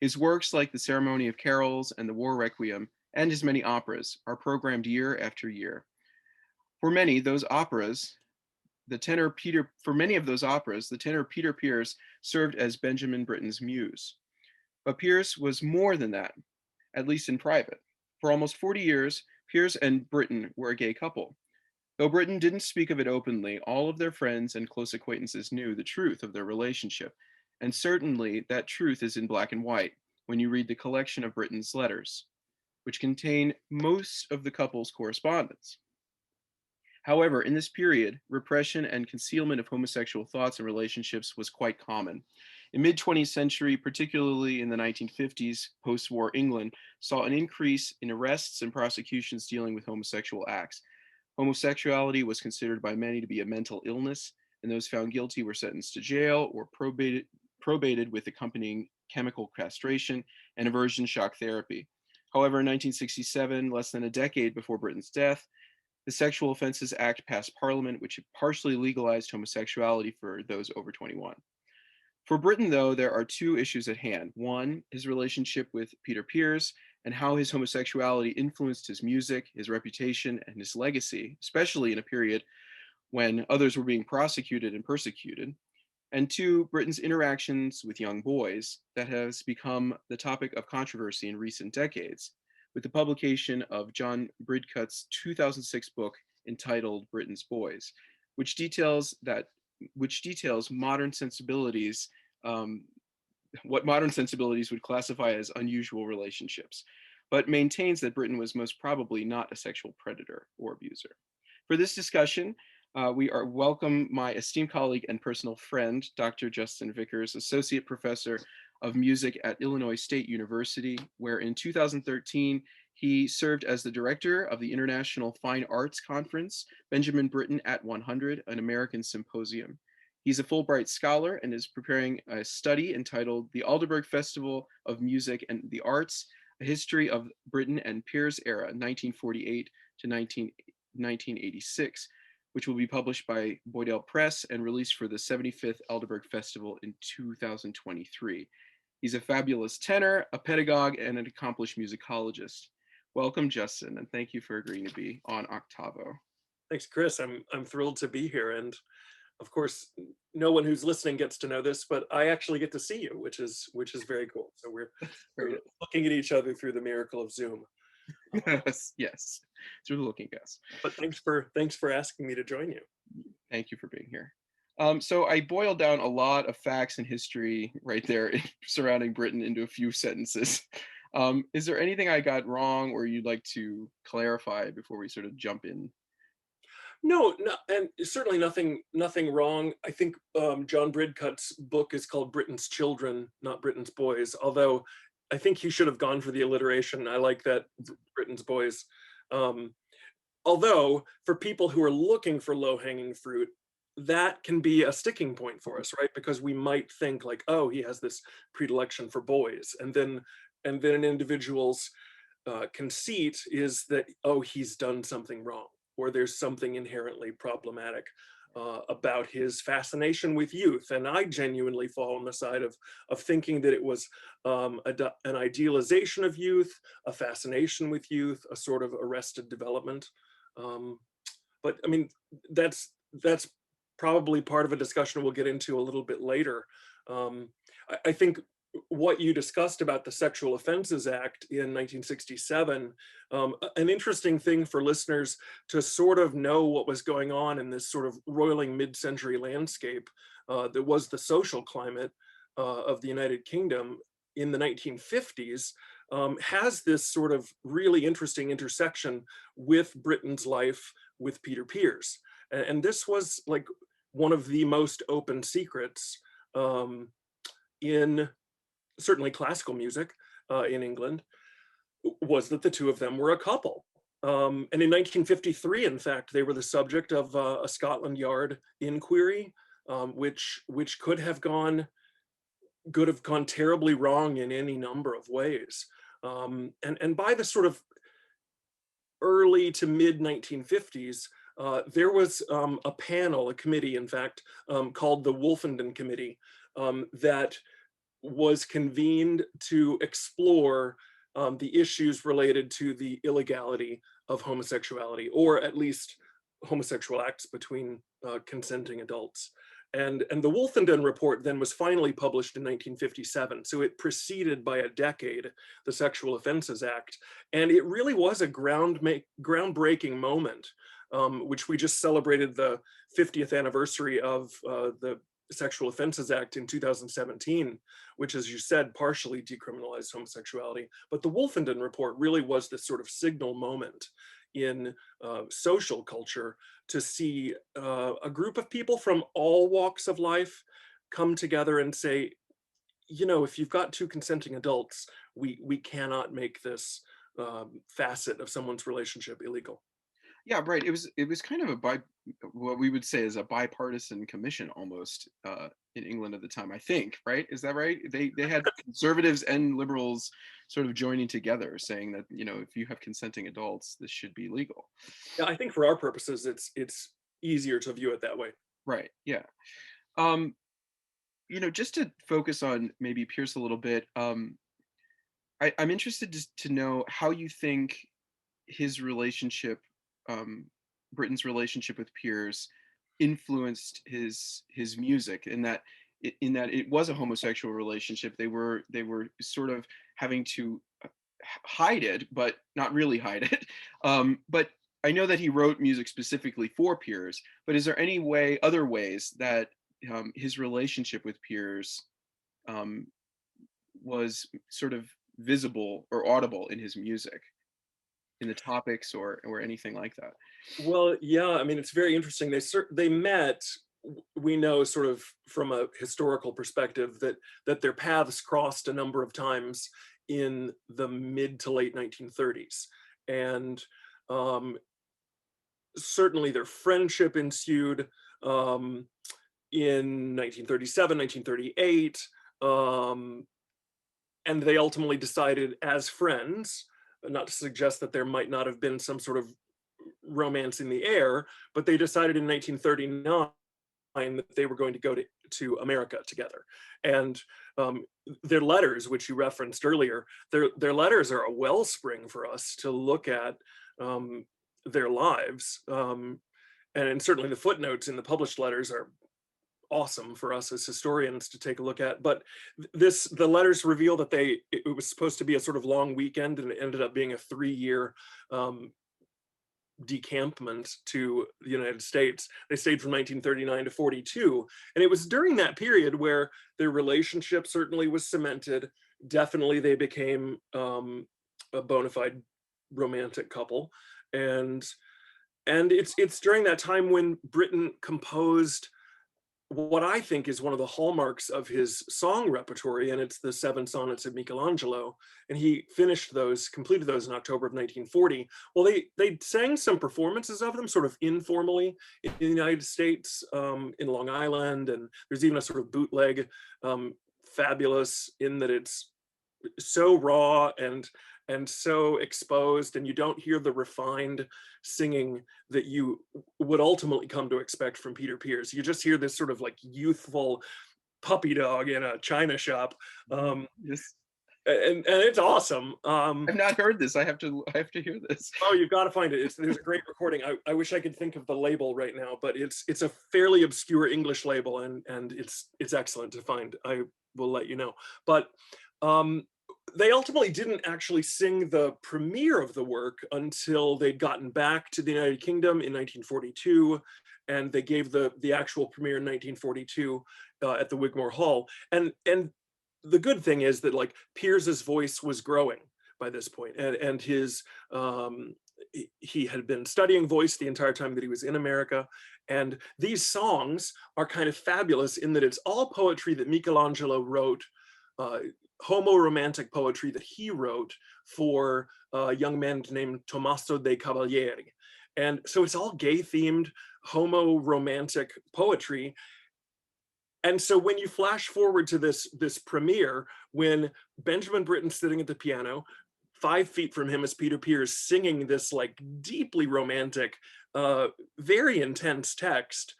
His works like The Ceremony of Carols and The War Requiem, and his many operas, are programmed year after year. For many of those operas, the tenor Peter Pears served as Benjamin Britten's muse. But Pears was more than that, at least in private. For almost 40 years, Pears and Britten were a gay couple. Though Britten didn't speak of it openly, all of their friends and close acquaintances knew the truth of their relationship. And certainly that truth is in black and white when you read the collection of Britten's letters, which contain most of the couple's correspondence. However, in this period, repression and concealment of homosexual thoughts and relationships was quite common. In mid-20th century, particularly in the 1950s, post-war England saw an increase in arrests and prosecutions dealing with homosexual acts. Homosexuality was considered by many to be a mental illness, and those found guilty were sentenced to jail or probated with accompanying chemical castration and aversion shock therapy. However, in 1967, less than a decade before Britten's death, the Sexual Offences Act passed Parliament, which partially legalized homosexuality for those over 21. For Britten, though, there are two issues at hand. One, his relationship with Peter Pears and how his homosexuality influenced his music, his reputation, and his legacy, especially in a period when others were being prosecuted and persecuted. And two, Britten's interactions with young boys that has become the topic of controversy in recent decades, with the publication of John Bridcut's 2006 book entitled Britten's Boys, which details modern sensibilities, what modern sensibilities would classify as unusual relationships, but maintains that Britten was most probably not a sexual predator or abuser. For this discussion, we welcome my esteemed colleague and personal friend, Dr. Justin Vickers, Associate Professor of Music at Illinois State University, where in 2013, he served as the director of the International Fine Arts Conference, Benjamin Britten at 100, an American symposium. He's a Fulbright scholar and is preparing a study entitled The Alderberg Festival of Music and the Arts, A History of Britten and Pears Era, 1948 to 1986, which will be published by Boydell Press and released for the 75th Alderberg Festival in 2023. He's a fabulous tenor, a pedagogue, and an accomplished musicologist. Welcome, Justin, and thank you for agreeing to be on OCTAVO. Thanks, Chris. I'm thrilled to be here, and of course, no one who's listening gets to know this, but I actually get to see you, which is very cool. So we're looking at each other through the miracle of Zoom. Yes, through the looking glass. But thanks for asking me to join you. Thank you for being here. So I boiled down a lot of facts and history right there surrounding Britten into a few sentences. Is there anything I got wrong or you'd like to clarify before we sort of jump in? No, and certainly nothing wrong. I think John Bridcut's book is called Britten's Children, not Britten's Boys, although I think he should have gone for the alliteration. I like that, Britain's boys. Although for people who are looking for low-hanging fruit, that can be a sticking point for us, right? Because we might think like, oh, he has this predilection for boys, and then an individual's conceit is that, oh, he's done something wrong, or there's something inherently problematic about his fascination with youth. And I genuinely fall on the side of thinking that it was an idealization of youth, a fascination with youth, a sort of arrested development. But I mean, that's probably part of a discussion we'll get into a little bit later. I think what you discussed about the Sexual Offenses Act in 1967, an interesting thing for listeners to sort of know what was going on in this sort of roiling mid-century landscape that was the social climate of the United Kingdom in the 1950s, has this sort of really interesting intersection with Britain's life with Peter Pears. And this was like one of the most open secrets in certainly classical music in England, was that the two of them were a couple. And in 1953, in fact, they were the subject of a Scotland Yard inquiry, which could have gone terribly wrong in any number of ways. And by the sort of early to mid 1950s, there was a committee, in fact, called the Wolfenden Committee, that was convened to explore the issues related to the illegality of homosexuality, or at least homosexual acts between consenting adults. And the Wolfenden report then was finally published in 1957. So it preceded by a decade the Sexual Offenses Act. And it really was a groundbreaking moment, which we just celebrated the 50th anniversary of the Sexual Offenses Act in 2017, which, as you said, partially decriminalized homosexuality. But the Wolfenden report really was this sort of signal moment in social culture to see a group of people from all walks of life come together and say, you know, if you've got two consenting adults, we cannot make this facet of someone's relationship illegal. Yeah, right. It was kind of what we would say is a bipartisan commission almost in England at the time, I think, right? Is that right? They had conservatives and liberals sort of joining together, saying that, you know, if you have consenting adults, this should be legal. Yeah, I think for our purposes, it's easier to view it that way. Right. Yeah. You know, just to focus on maybe Pierce a little bit, I'm interested to know how you think his relationship, Britain's relationship with Pears, influenced his music, in that it was a homosexual relationship. They were sort of having to hide it, but not really hide it. But I know that he wrote music specifically for Pears. But is there any other ways that his relationship with Pears was sort of visible or audible in his music, in the topics or anything like that? Well, yeah, I mean, it's very interesting. They met, we know, sort of from a historical perspective, that their paths crossed a number of times in the mid to late 1930s. And certainly their friendship ensued in 1937, 1938. And they ultimately decided as friends, not to suggest that there might not have been some sort of romance in the air, but they decided in 1939 that they were going to go to America together. And their letters, which you referenced earlier, their letters are a wellspring for us to look at their lives. And certainly the footnotes in the published letters are awesome for us as historians to take a look at. But the letters reveal that it was supposed to be a sort of long weekend, and it ended up being a 3-year decampment to the United States. They stayed from 1939 to 42. And it was during that period where their relationship certainly was cemented. Definitely they became a bona fide romantic couple. And it's during that time when Britain composed what I think is one of the hallmarks of his song repertoire, and it's the 7 sonnets of Michelangelo, and he finished those, completed those in October of 1940. Well, they sang some performances of them sort of informally in the United States, in Long Island, and there's even a sort of bootleg, fabulous in that it's so raw and so exposed, and you don't hear the refined singing that you would ultimately come to expect from Peter Pears. You just hear this sort of like youthful puppy dog in a china shop, Yes. and it's awesome. I've not heard this. I have to hear this. Oh, you've got to find it. There's a great recording. I wish I could think of the label right now, but it's a fairly obscure English label, and it's excellent to find. I will let you know. But they ultimately didn't actually sing the premiere of the work until they'd gotten back to the United Kingdom in 1942, and they gave the actual premiere in 1942 at the Wigmore Hall. And the good thing is that like Pears's voice was growing by this point, and his he had been studying voice the entire time that he was in America. And these songs are kind of fabulous in that it's all poetry that Michelangelo wrote, homo-romantic poetry that he wrote for a young man named Tommaso de Cavalieri. And so it's all gay-themed, homo-romantic poetry. And so when you flash forward to this premiere, when Benjamin Britten's sitting at the piano, 5 feet from him is Peter Pears singing this like deeply romantic, very intense text,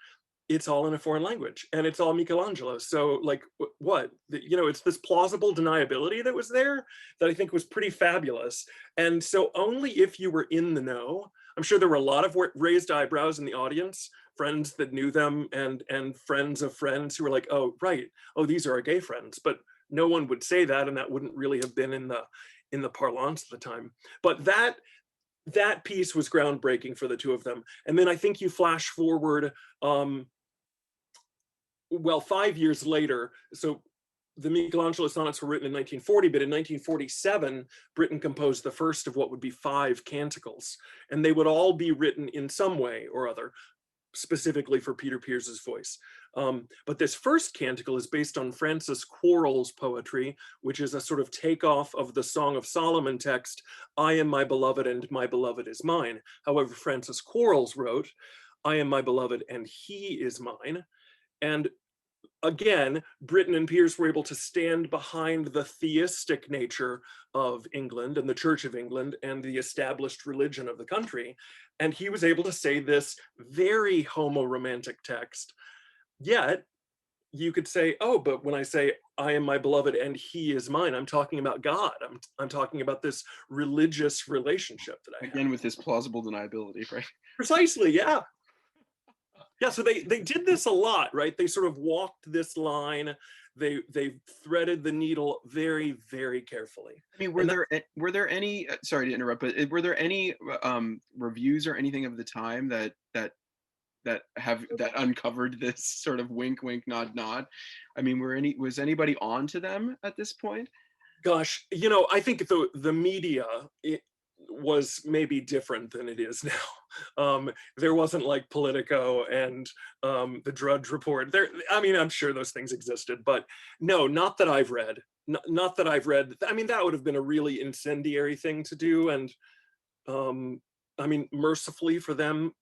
it's all in a foreign language, and it's all Michelangelo. So like what, you know, it's this plausible deniability that was there that I think was pretty fabulous. And so only if you were in the know, I'm sure there were a lot of raised eyebrows in the audience, friends that knew them and friends of friends who were like, oh, right, oh, these are our gay friends. But no one would say that, and that wouldn't really have been in the parlance at the time. But that piece was groundbreaking for the two of them. And then I think you flash forward, well, 5 years later, so the Michelangelo sonnets were written in 1940, but in 1947, Britten composed the first of what would be 5 canticles, and they would all be written in some way or other, specifically for Peter Pears's voice. But this first canticle is based on Francis Quarles' poetry, which is a sort of takeoff of the Song of Solomon text, I am my beloved and my beloved is mine. However, Francis Quarles wrote, I am my beloved and he is mine. And again, Britten and Pears were able to stand behind the theistic nature of England and the Church of England and the established religion of the country. And he was able to say this very homo-romantic text. Yet, you could say, oh, but when I say, I am my beloved and he is mine, I'm talking about God. I'm talking about this religious relationship that I have. Again, with this plausible deniability, right? Precisely, yeah. Yeah, so they did this a lot, right? They sort of walked this line. They threaded the needle very, very carefully. I mean, were there any? Sorry to interrupt, but were there any reviews or anything of the time that uncovered this sort of wink, wink, nod, nod? I mean, was anybody on to them at this point? Gosh, you know, I think the media was maybe different than it is now. There wasn't like Politico and the Drudge Report. I mean, I'm sure those things existed, but no, not that I've read. Not that I've read. I mean, that would have been a really incendiary thing to do. And I mean, mercifully for them,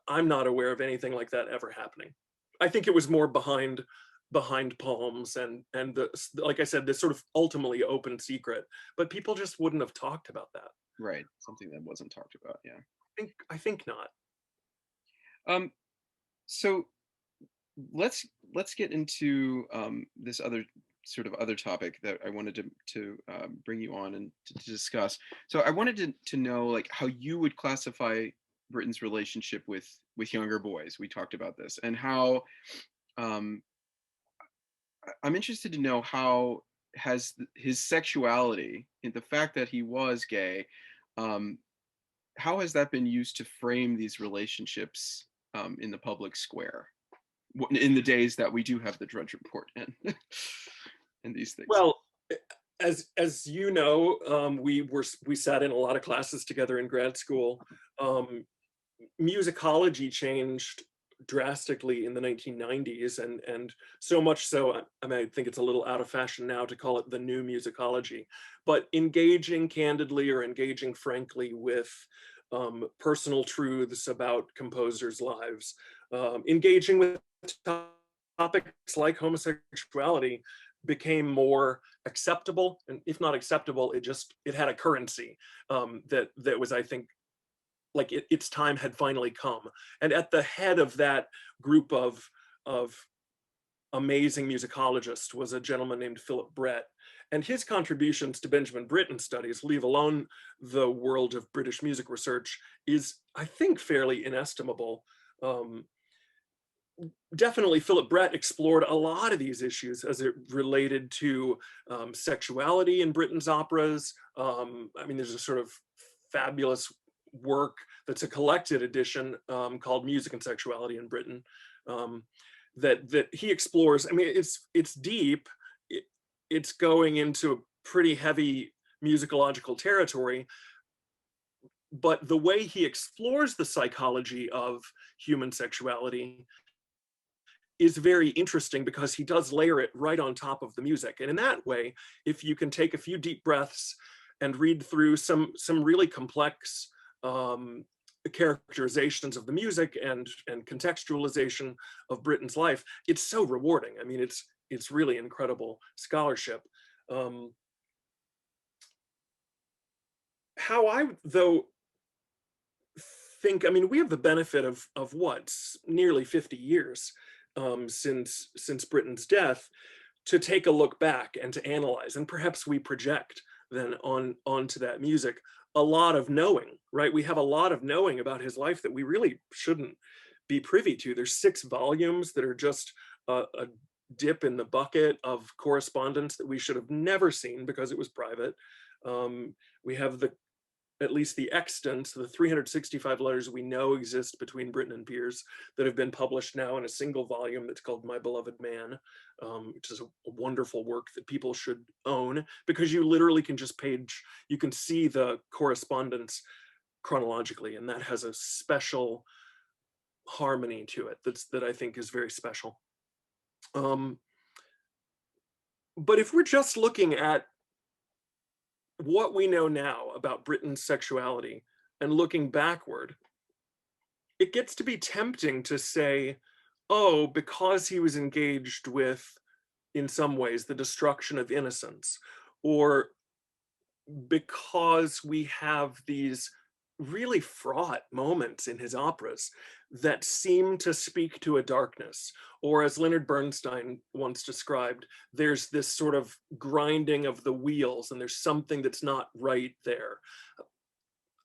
I'm not aware of anything like that ever happening. I think it was more behind palms and like I said, this sort of ultimately open secret, but people just wouldn't have talked about that. Right, something that wasn't talked about. Yeah, I think not. So let's get into this other topic that I wanted to bring you on and to discuss. So I wanted to know like how you would classify Britten's relationship with younger boys. We talked about this, and how I'm interested to know how has his sexuality and the fact that he was gay, how has that been used to frame these relationships in the public square in the days that we do have the Drudge Report and these things? Well, as you know, we sat in a lot of classes together in grad school. Musicology changed drastically in the 1990s, and so much so, I mean, I think it's a little out of fashion now to call it the new musicology, but engaging candidly or engaging frankly with personal truths about composers' lives, engaging with topics like homosexuality became more acceptable, and if not acceptable, it had a currency that was, I think, like its time had finally come. And at the head of that group of amazing musicologists was a gentleman named Philip Brett. And his contributions to Benjamin Britten studies, leave alone the world of British music research, is, I think, fairly inestimable. Definitely Philip Brett explored a lot of these issues as it related to sexuality in Britten's operas. I mean, there's a sort of fabulous work that's a collected edition called Music and Sexuality in Britain that he explores. I mean, it's deep. It's going into a pretty heavy musicological territory, but the way he explores the psychology of human sexuality is very interesting because he does layer it right on top of the music. And in that way, if you can take a few deep breaths and read through some really complex characterizations of the music and contextualization of Britten's life, it's so rewarding. I mean, it's really incredible scholarship. How I, though, think, I mean, we have the benefit of what, nearly 50 years since Britten's death, to take a look back and to analyze, and perhaps we project then onto that music a lot of knowing, right? We have a lot of knowing about his life that we really shouldn't be privy to. There's 6 volumes that are just a dip in the bucket of correspondence that we should have never seen because it was private. We have at least the extant, the 365 letters we know exist between Britten and Piers that have been published now in a single volume that's called My Beloved Man, which is a wonderful work that people should own, because you literally can just you can see the correspondence chronologically, and that has a special harmony to it that I think is very special. But if we're just looking at what we know now about Britten's sexuality and looking backward, it gets to be tempting to say, oh, because he was engaged with, in some ways, the destruction of innocence, or because we have these really fraught moments in his operas that seem to speak to a darkness, or as Leonard Bernstein once described, there's this sort of grinding of the wheels and there's something that's not right there.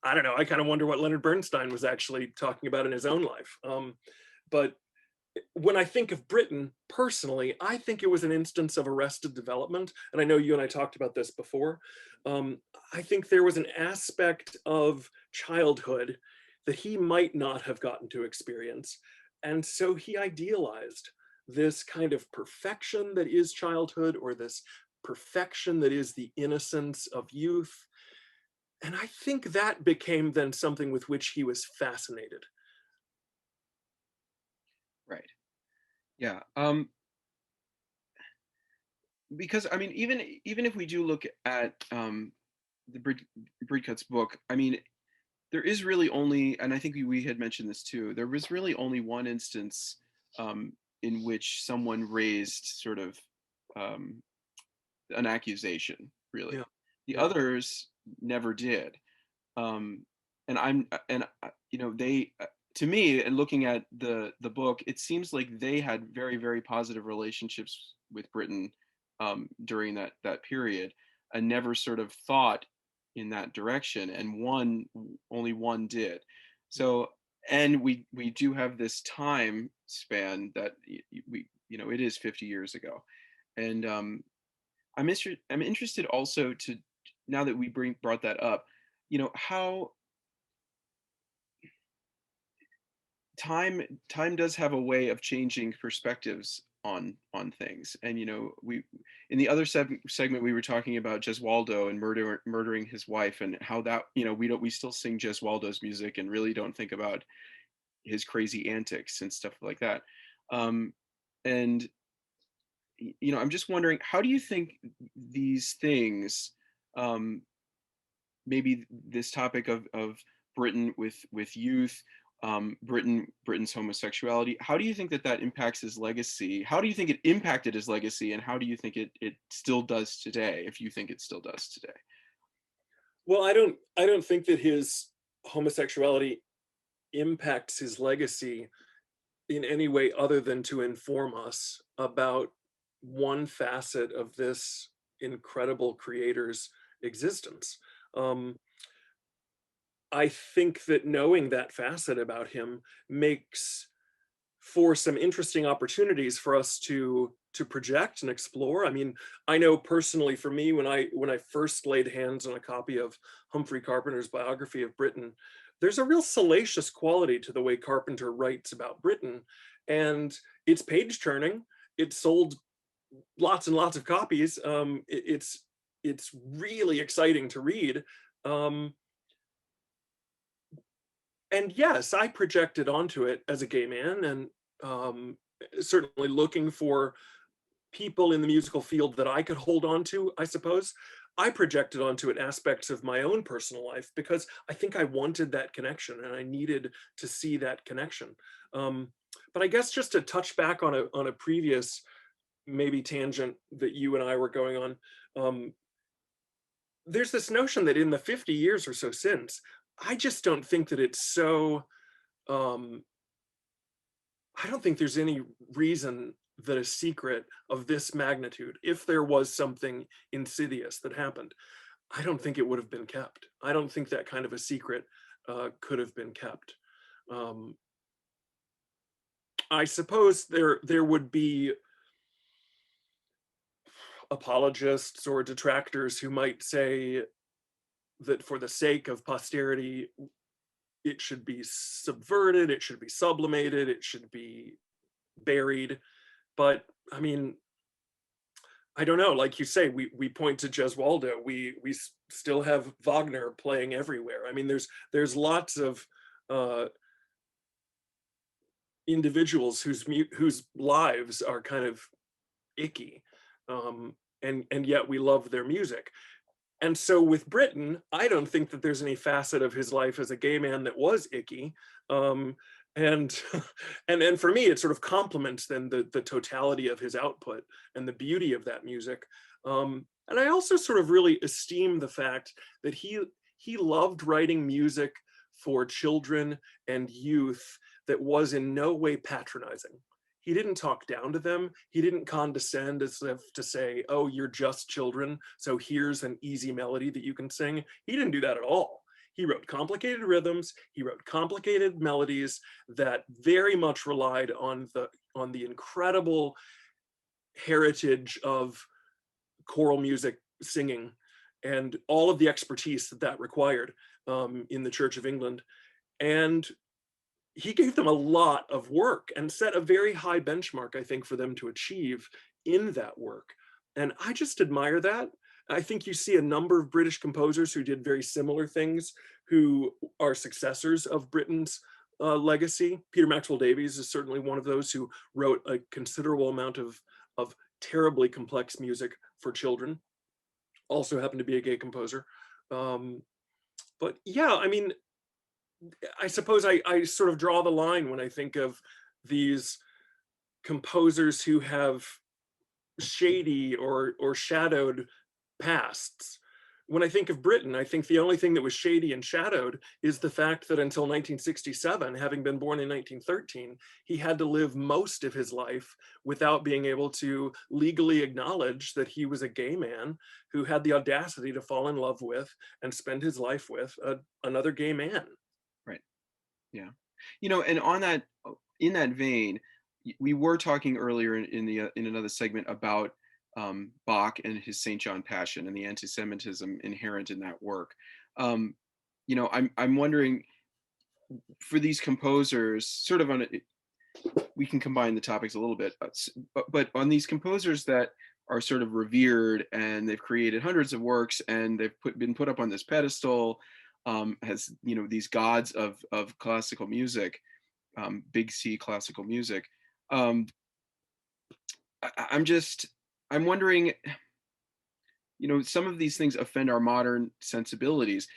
I don't know, I kind of wonder what Leonard Bernstein was actually talking about in his own life. But when I think of Britten personally, I think it was an instance of arrested development. And I know you and I talked about this before. I think there was an aspect of childhood that he might not have gotten to experience. And so he idealized this kind of perfection that is childhood, or this perfection that is the innocence of youth. And I think that became then something with which he was fascinated. Right. Yeah. Because I mean, even if we do look at the Bridcut's book, I mean, there is really only, and I think we had mentioned this too, there was really only one instance in which someone raised sort of an accusation, really. Yeah. The others never did. You know, they, to me, and looking at the book, it seems like they had very, very positive relationships with Britten during that period, and never sort of thought in that direction, and only one did. So, and we do have this time span that it is 50 years ago, and I'm interested also to, now that we brought that up, how time does have a way of changing perspectives on things. And we, in the other segment, we were talking about Gesualdo and murdering his wife, and how that we still sing Gesualdo's music and really don't think about his crazy antics and stuff like that. And I'm just wondering, how do you think these things, maybe this topic of Britain with youth, Britain's homosexuality, how do you think that impacts his legacy? How do you think it impacted his legacy, and how do you think it still does today, if you think it still does today? Well, I don't think that his homosexuality impacts his legacy in any way other than to inform us about one facet of this incredible creator's existence. I think that knowing that facet about him makes for some interesting opportunities for us to project and explore. I mean, I know personally for me, when I first laid hands on a copy of Humphrey Carpenter's biography of Britain, there's a real salacious quality to the way Carpenter writes about Britain, and it's page turning. It sold lots and lots of copies. It's really exciting to read. And yes, I projected onto it as a gay man, and certainly looking for people in the musical field that I could hold on to, I suppose. I projected onto it aspects of my own personal life because I think I wanted that connection and I needed to see that connection. But I guess just to touch back on a previous maybe tangent that you and I were going on, there's this notion that in the 50 years or so since, I just don't think that it's so, I don't think there's any reason that a secret of this magnitude, if there was something insidious that happened, I don't think it would have been kept. I don't think that kind of a secret could have been kept. I suppose there would be apologists or detractors who might say that for the sake of posterity, it should be subverted, it should be sublimated, it should be buried. But I mean, I don't know, like you say, we point to Gesualdo, we still have Wagner playing everywhere. I mean, there's lots of individuals whose lives are kind of icky, and yet we love their music. And so with Britain, I don't think that there's any facet of his life as a gay man that was icky. And for me, it sort of complements then the totality of his output and the beauty of that music. And I also sort of really esteem the fact that he loved writing music for children and youth that was in no way patronizing. He didn't talk down to them. He didn't condescend as if to say, oh, you're just children, so here's an easy melody that you can sing. He didn't do that at all. He wrote complicated rhythms. He wrote complicated melodies that very much relied on the incredible heritage of choral music singing and all of the expertise that required in the Church of England. And he gave them a lot of work and set a very high benchmark, I think, for them to achieve in that work. And I just admire that. I think you see a number of British composers who did very similar things, who are successors of Britain's legacy. Peter Maxwell Davies is certainly one of those who wrote a considerable amount of terribly complex music for children. Also happened to be a gay composer. But yeah, I mean, I suppose I sort of draw the line when I think of these composers who have shady or shadowed pasts. When I think of Britain, I think the only thing that was shady and shadowed is the fact that until 1967, having been born in 1913, he had to live most of his life without being able to legally acknowledge that he was a gay man who had the audacity to fall in love with and spend his life with another gay man. Right. Yeah. And in that vein, we were talking earlier in another segment about Bach and his St. John Passion and the anti-Semitism inherent in that work. I'm wondering, for these composers, sort of we can combine the topics a little bit, but on these composers that are sort of revered and they've created hundreds of works and they've been put up on this pedestal as these gods of classical music. big C classical music. I'm wondering, some of these things offend our modern sensibilities.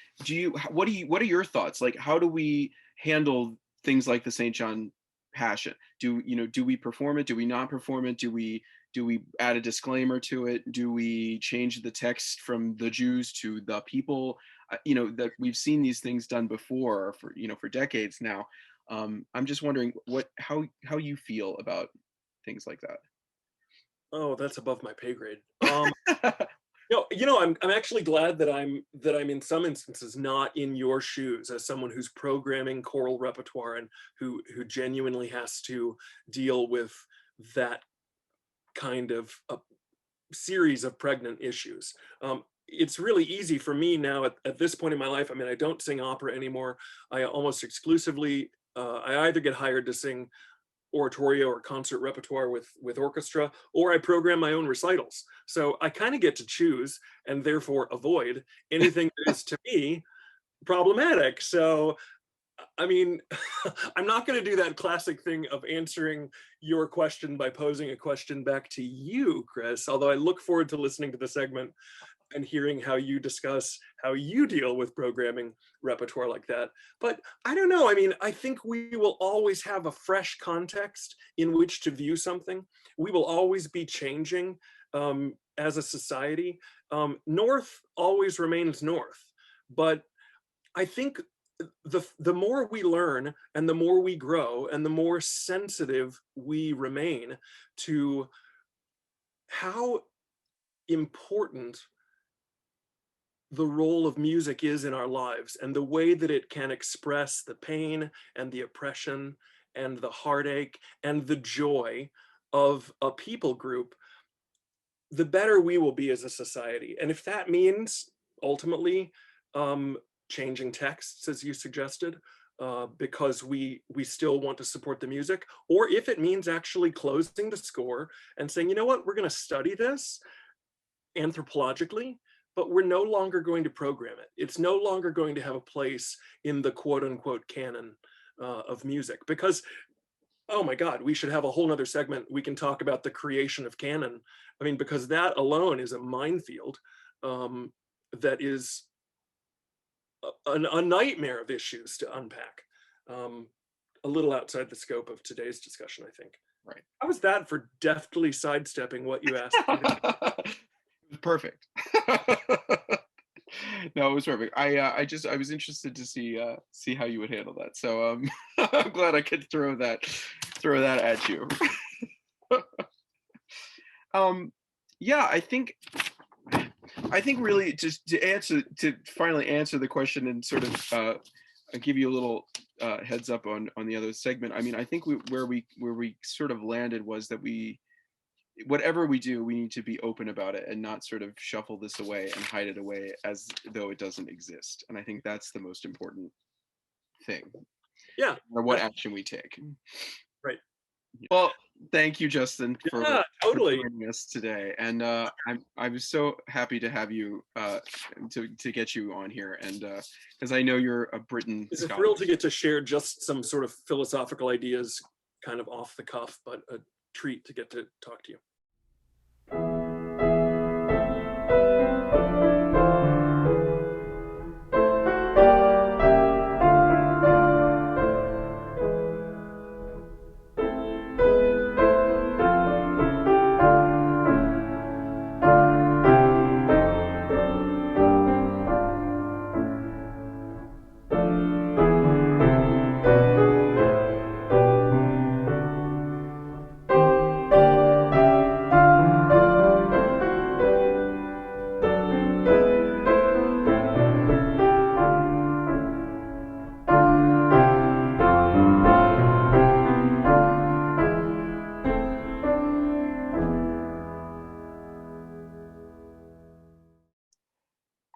What are your thoughts? Like, how do we handle things like the St. John Passion? Do we perform it? Do we not perform it? Do we add a disclaimer to it? Do we change the text from the Jews to the people? That we've seen these things done before for decades now. I'm just wondering how you feel about things like that. Oh, that's above my pay grade. I'm actually glad that I'm in some instances not in your shoes as someone who's programming choral repertoire and who genuinely has to deal with that kind of a series of pregnant issues. It's really easy for me now at this point in my life. I mean, I don't sing opera anymore. I almost exclusively, I either get hired to sing oratorio or concert repertoire with orchestra, or I program my own recitals. So I kind of get to choose and therefore avoid anything that is to me problematic. So, I mean, I'm not going to do that classic thing of answering your question by posing a question back to you, Chris, although I look forward to listening to the segment and hearing how you discuss how you deal with programming repertoire like that. But I don't know. I mean, I think we will always have a fresh context in which to view something. We will always be changing as a society. North always remains North. But I think the more we learn and the more we grow and the more sensitive we remain to how important the role of music is in our lives and the way that it can express the pain and the oppression and the heartache and the joy of a people group, the better we will be as a society. And if that means ultimately changing texts, as you suggested, because we still want to support the music, or if it means actually closing the score and saying, you know what, we're going to study this anthropologically, but we're no longer going to program it. It's no longer going to have a place in the quote unquote canon of music, because, oh my God, we should have a whole nother segment. We can talk about the creation of canon. I mean, because that alone is a minefield that is a nightmare of issues to unpack. A little outside the scope of today's discussion, I think. Right. How was that for deftly sidestepping what you asked me to do? Perfect. No, it was perfect. I was interested to see how you would handle that. So I'm glad I could throw that at you. Yeah, I think really just to finally answer the question and sort of give you a little heads up on the other segment. I mean, I think where we sort of landed was that whatever we do, we need to be open about it and not sort of shuffle this away and hide it away as though it doesn't exist. And I think that's the most important thing. Yeah. Or what action we take. Right. Well, thank you, Justin, for totally joining us today. And I was so happy to have you to get you on here, and because I know you're a Britain It's scholar. a thrill to get to share just some sort of philosophical ideas, kind of off the cuff, but a treat to get to talk to you.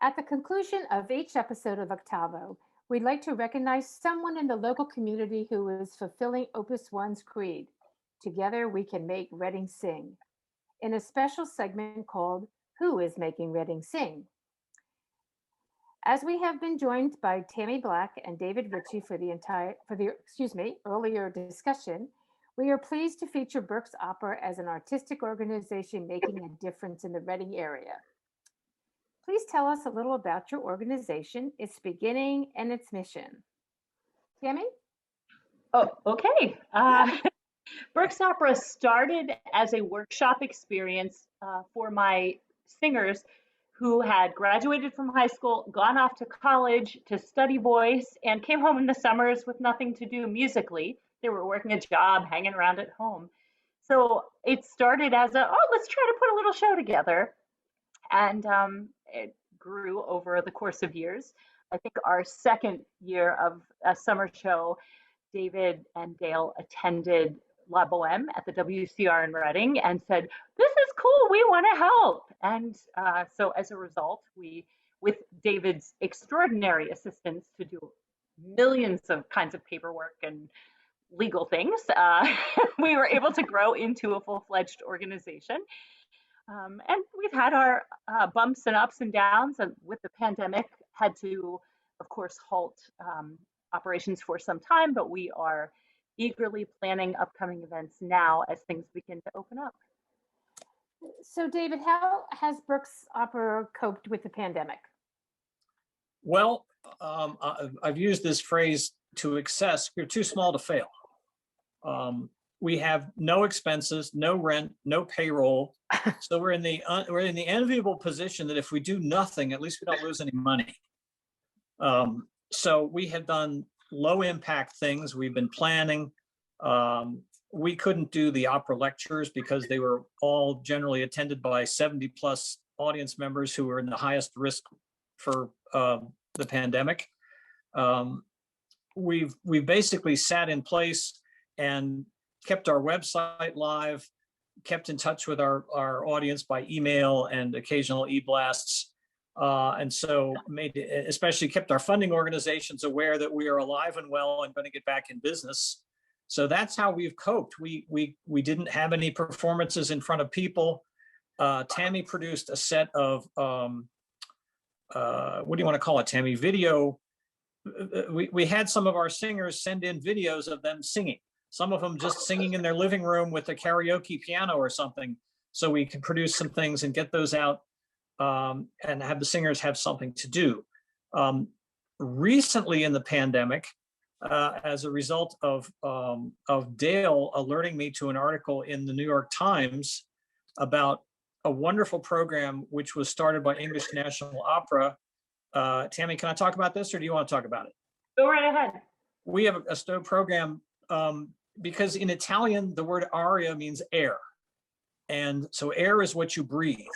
At the conclusion of each episode of OCTAVO, we'd like to recognize someone in the local community who is fulfilling Opus 1's creed. Together we can make Reading sing, in a special segment called Who is Making Reading Sing? As we have been joined by Tammy Black and David Richie for the earlier discussion, we are pleased to feature Berks Opera as an artistic organization making a difference in the Reading area. Please tell us a little about your organization, its beginning, and its mission. Tammy? Oh, okay. Berks Opera started as a workshop experience for my singers who had graduated from high school, gone off to college to study voice, and came home in the summers with nothing to do musically. They were working a job, hanging around at home. So it started as let's try to put a little show together. And it grew over the course of years. I think our second year of a summer show, David and Dale attended La Boheme at the WCR in Reading and said, "This is cool, we want to help." And so as a result, we, with David's extraordinary assistance to do millions of kinds of paperwork and legal things, we were able to grow into a full-fledged organization. And we've had our bumps and ups and downs, and with the pandemic had to, of course, halt operations for some time, but we are eagerly planning upcoming events now as things begin to open up. So David, how has Berks Opera coped with the pandemic? Well, I've used this phrase to excess. We're too small to fail. We have no expenses, no rent, no payroll. So we're in the enviable position that if we do nothing, at least we don't lose any money. So we have done low impact things. We've been planning. We couldn't do the opera lectures because they were all generally attended by 70 plus audience members who were in the highest risk for the pandemic. We've basically sat in place and kept our website live, kept in touch with our audience by email and occasional e-blasts. And so especially kept our funding organizations aware that we are alive and well and going to get back in business. So that's how we've coped. We didn't have any performances in front of people. Tammy produced a set of, what do you want to call it, Tammy? Video. We had some of our singers send in videos of them singing. Some of them just singing in their living room with a karaoke piano or something. So we can produce some things and get those out and have the singers have something to do. Recently in the pandemic, as a result of Dale alerting me to an article in the New York Times about a wonderful program which was started by English National Opera. Tammy, can I talk about this or do you want to talk about it? Go right ahead. We have a program because in Italian, the word aria means air. And so air is what you breathe.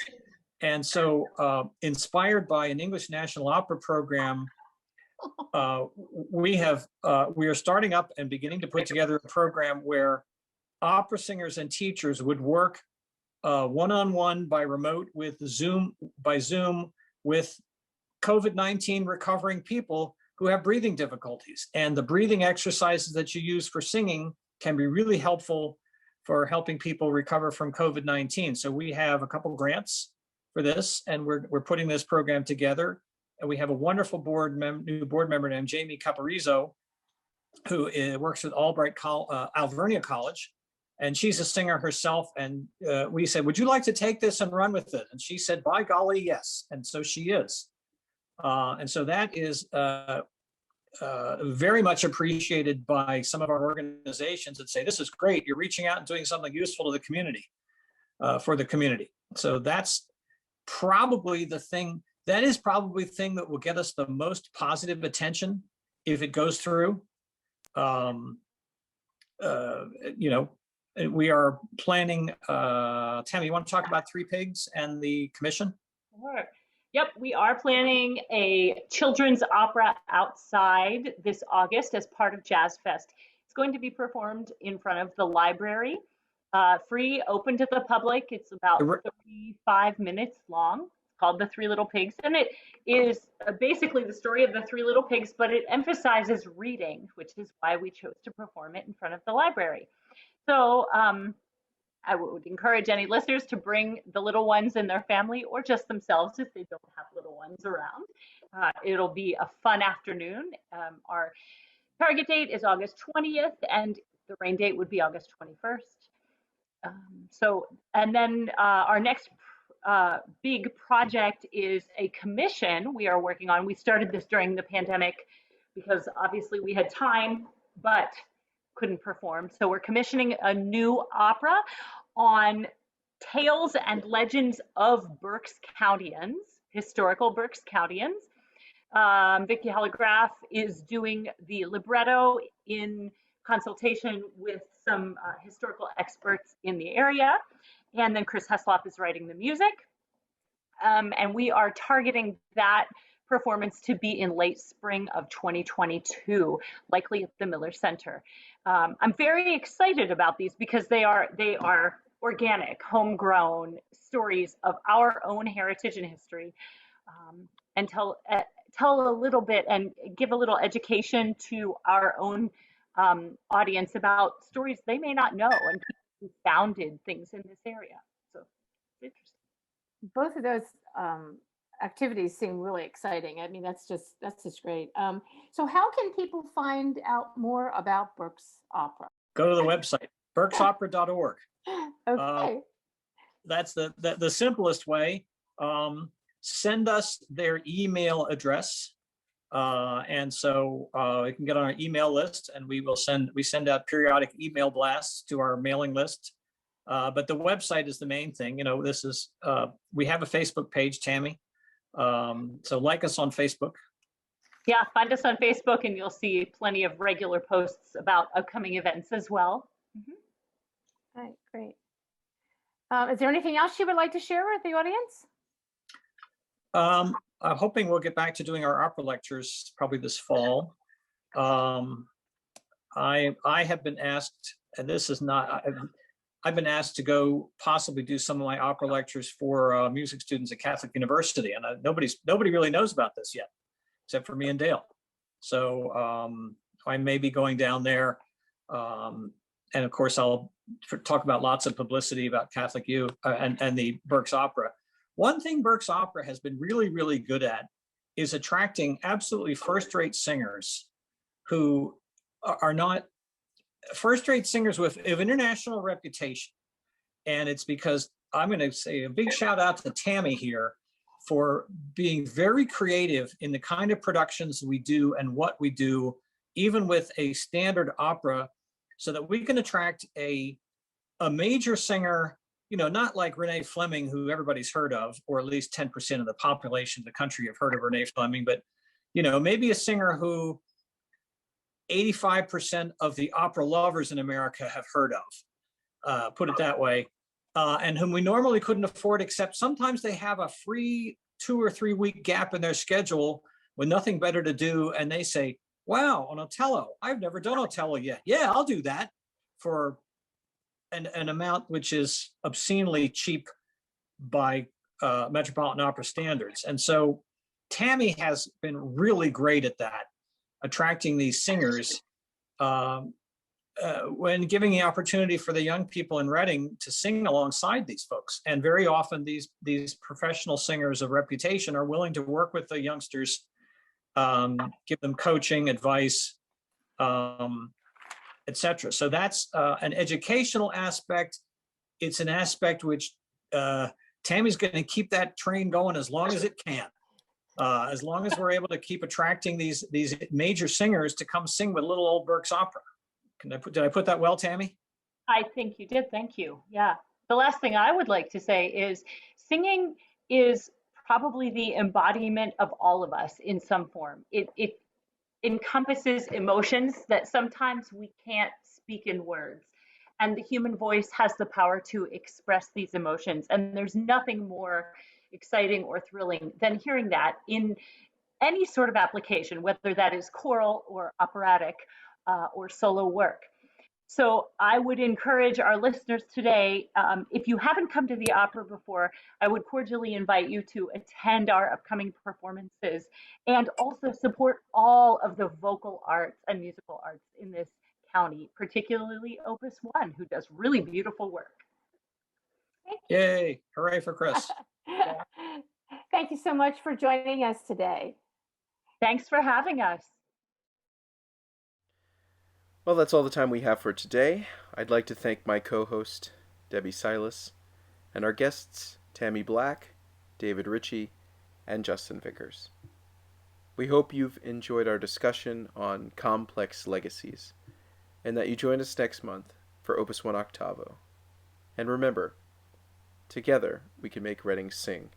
And so inspired by an English National Opera program, we are starting up and beginning to put together a program where opera singers and teachers would work one-on-one by remote by Zoom with COVID-19 recovering people who have breathing difficulties. And the breathing exercises that you use for singing can be really helpful for helping people recover from COVID-19. So we have a couple grants for this, and we're putting this program together. And we have a wonderful new board member named Jamie Caparizzo, who works with Albright College, and she's a singer herself. And we said, would you like to take this and run with it? And she said, by golly, yes. And so she is. And so that is very much appreciated by some of our organizations that say, this is great. You're reaching out and doing something useful to the community, for the community. So that's probably the thing. That is probably the thing that will get us the most positive attention if it goes through. We are planning, Tammy, you want to talk about Three Pigs and the commission? Sure. Yep, we are planning a children's opera outside this August as part of Jazz Fest. It's going to be performed in front of the library, free, open to the public. It's about 35 minutes long. It's called The Three Little Pigs, and it is basically the story of the Three Little Pigs, but it emphasizes reading, which is why we chose to perform it in front of the library. So I would encourage any listeners to bring the little ones and their family, or just themselves if they don't have little ones around. It'll be a fun afternoon. Our target date is August 20th, and the rain date would be August 21st. And then our next big project is a commission we are working on. We started this during the pandemic because obviously we had time, but couldn't perform. So we're commissioning a new opera on tales and legends of Berks Countians, historical Berks Countians. Vicky Holograph is doing the libretto in consultation with some historical experts in the area. And then Chris Heslop is writing the music. And we are targeting that performance to be in late spring of 2022, likely at the Miller Center. I'm very excited about these because they are organic, homegrown stories of our own heritage and history, and tell a little bit and give a little education to our own audience about stories they may not know and people who founded things in this area. So it's interesting. Both of those activities seem really exciting. I mean, that's just great. So how can people find out more about Berks Opera? Go to the website, berksopera.org. Okay. That's the simplest way. Send us their email address. And so you can get on our email list, and we send out periodic email blasts to our mailing list. But the website is the main thing. You know, this is, we have a Facebook page, Tammy. So like us on Facebook. Yeah, find us on Facebook and you'll see plenty of regular posts about upcoming events as well. All right, great. Is there anything else you would like to share with the audience? I'm hoping we'll get back to doing our opera lectures probably this fall. I have been asked, and this is not, I've been asked to go possibly do some of my opera lectures for music students at Catholic University, and nobody really knows about this yet, except for me and Dale. So I may be going down there, and of course I'll talk about lots of publicity about Catholic U and the Berks Opera. One thing Berks Opera has been really, really good at is attracting absolutely first-rate singers who are not first-rate singers with an international reputation. And it's because I'm going to say a big shout out to Tammy here for being very creative in the kind of productions we do and what we do, even with a standard opera, so that we can attract a major singer, you know, not like Renee Fleming, who everybody's heard of, or at least 10% of the population of the country have heard of Renee Fleming, but, you know, maybe a singer who 85% of the opera lovers in America have heard of, put it that way, and whom we normally couldn't afford, except sometimes they have a free 2 or 3 week gap in their schedule with nothing better to do. And they say, wow, on Otello, I've never done Otello yet. Yeah, I'll do that for an amount which is obscenely cheap by Metropolitan Opera standards. And so Tammy has been really great at that, attracting these singers when giving the opportunity for the young people in Reading to sing alongside these folks. And very often these professional singers of reputation are willing to work with the youngsters, give them coaching, advice, etc. So that's an educational aspect. It's an aspect which Tammy's going to keep that train going as long as it can. As long as we're able to keep attracting these major singers to come sing with little old Berks Opera. Did I put that well, Tammy? I think you did. Thank you. Yeah. The last thing I would like to say is singing is probably the embodiment of all of us in some form. It encompasses emotions that sometimes we can't speak in words. And the human voice has the power to express these emotions. And there's nothing more exciting or thrilling than hearing that in any sort of application, whether that is choral or operatic or solo work. So I would encourage our listeners today, if you haven't come to the opera before, I would cordially invite you to attend our upcoming performances and also support all of the vocal arts and musical arts in this county, particularly Opus One, who does really beautiful work. Yay, hooray for Chris. Thank you so much for joining us today. Thanks for having us. Well, that's all the time we have for today. I'd like to thank my co-host, Debbi Silas, and our guests, Tammy Black, David Richie, and Justin Vickers. We hope you've enjoyed our discussion on complex legacies, and that you join us next month for Opus 1 Octavo. And remember, together we can make Reading sing.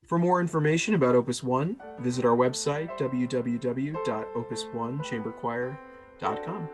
For more information about Opus 1, visit our website, www.opus1chamberchoir.com.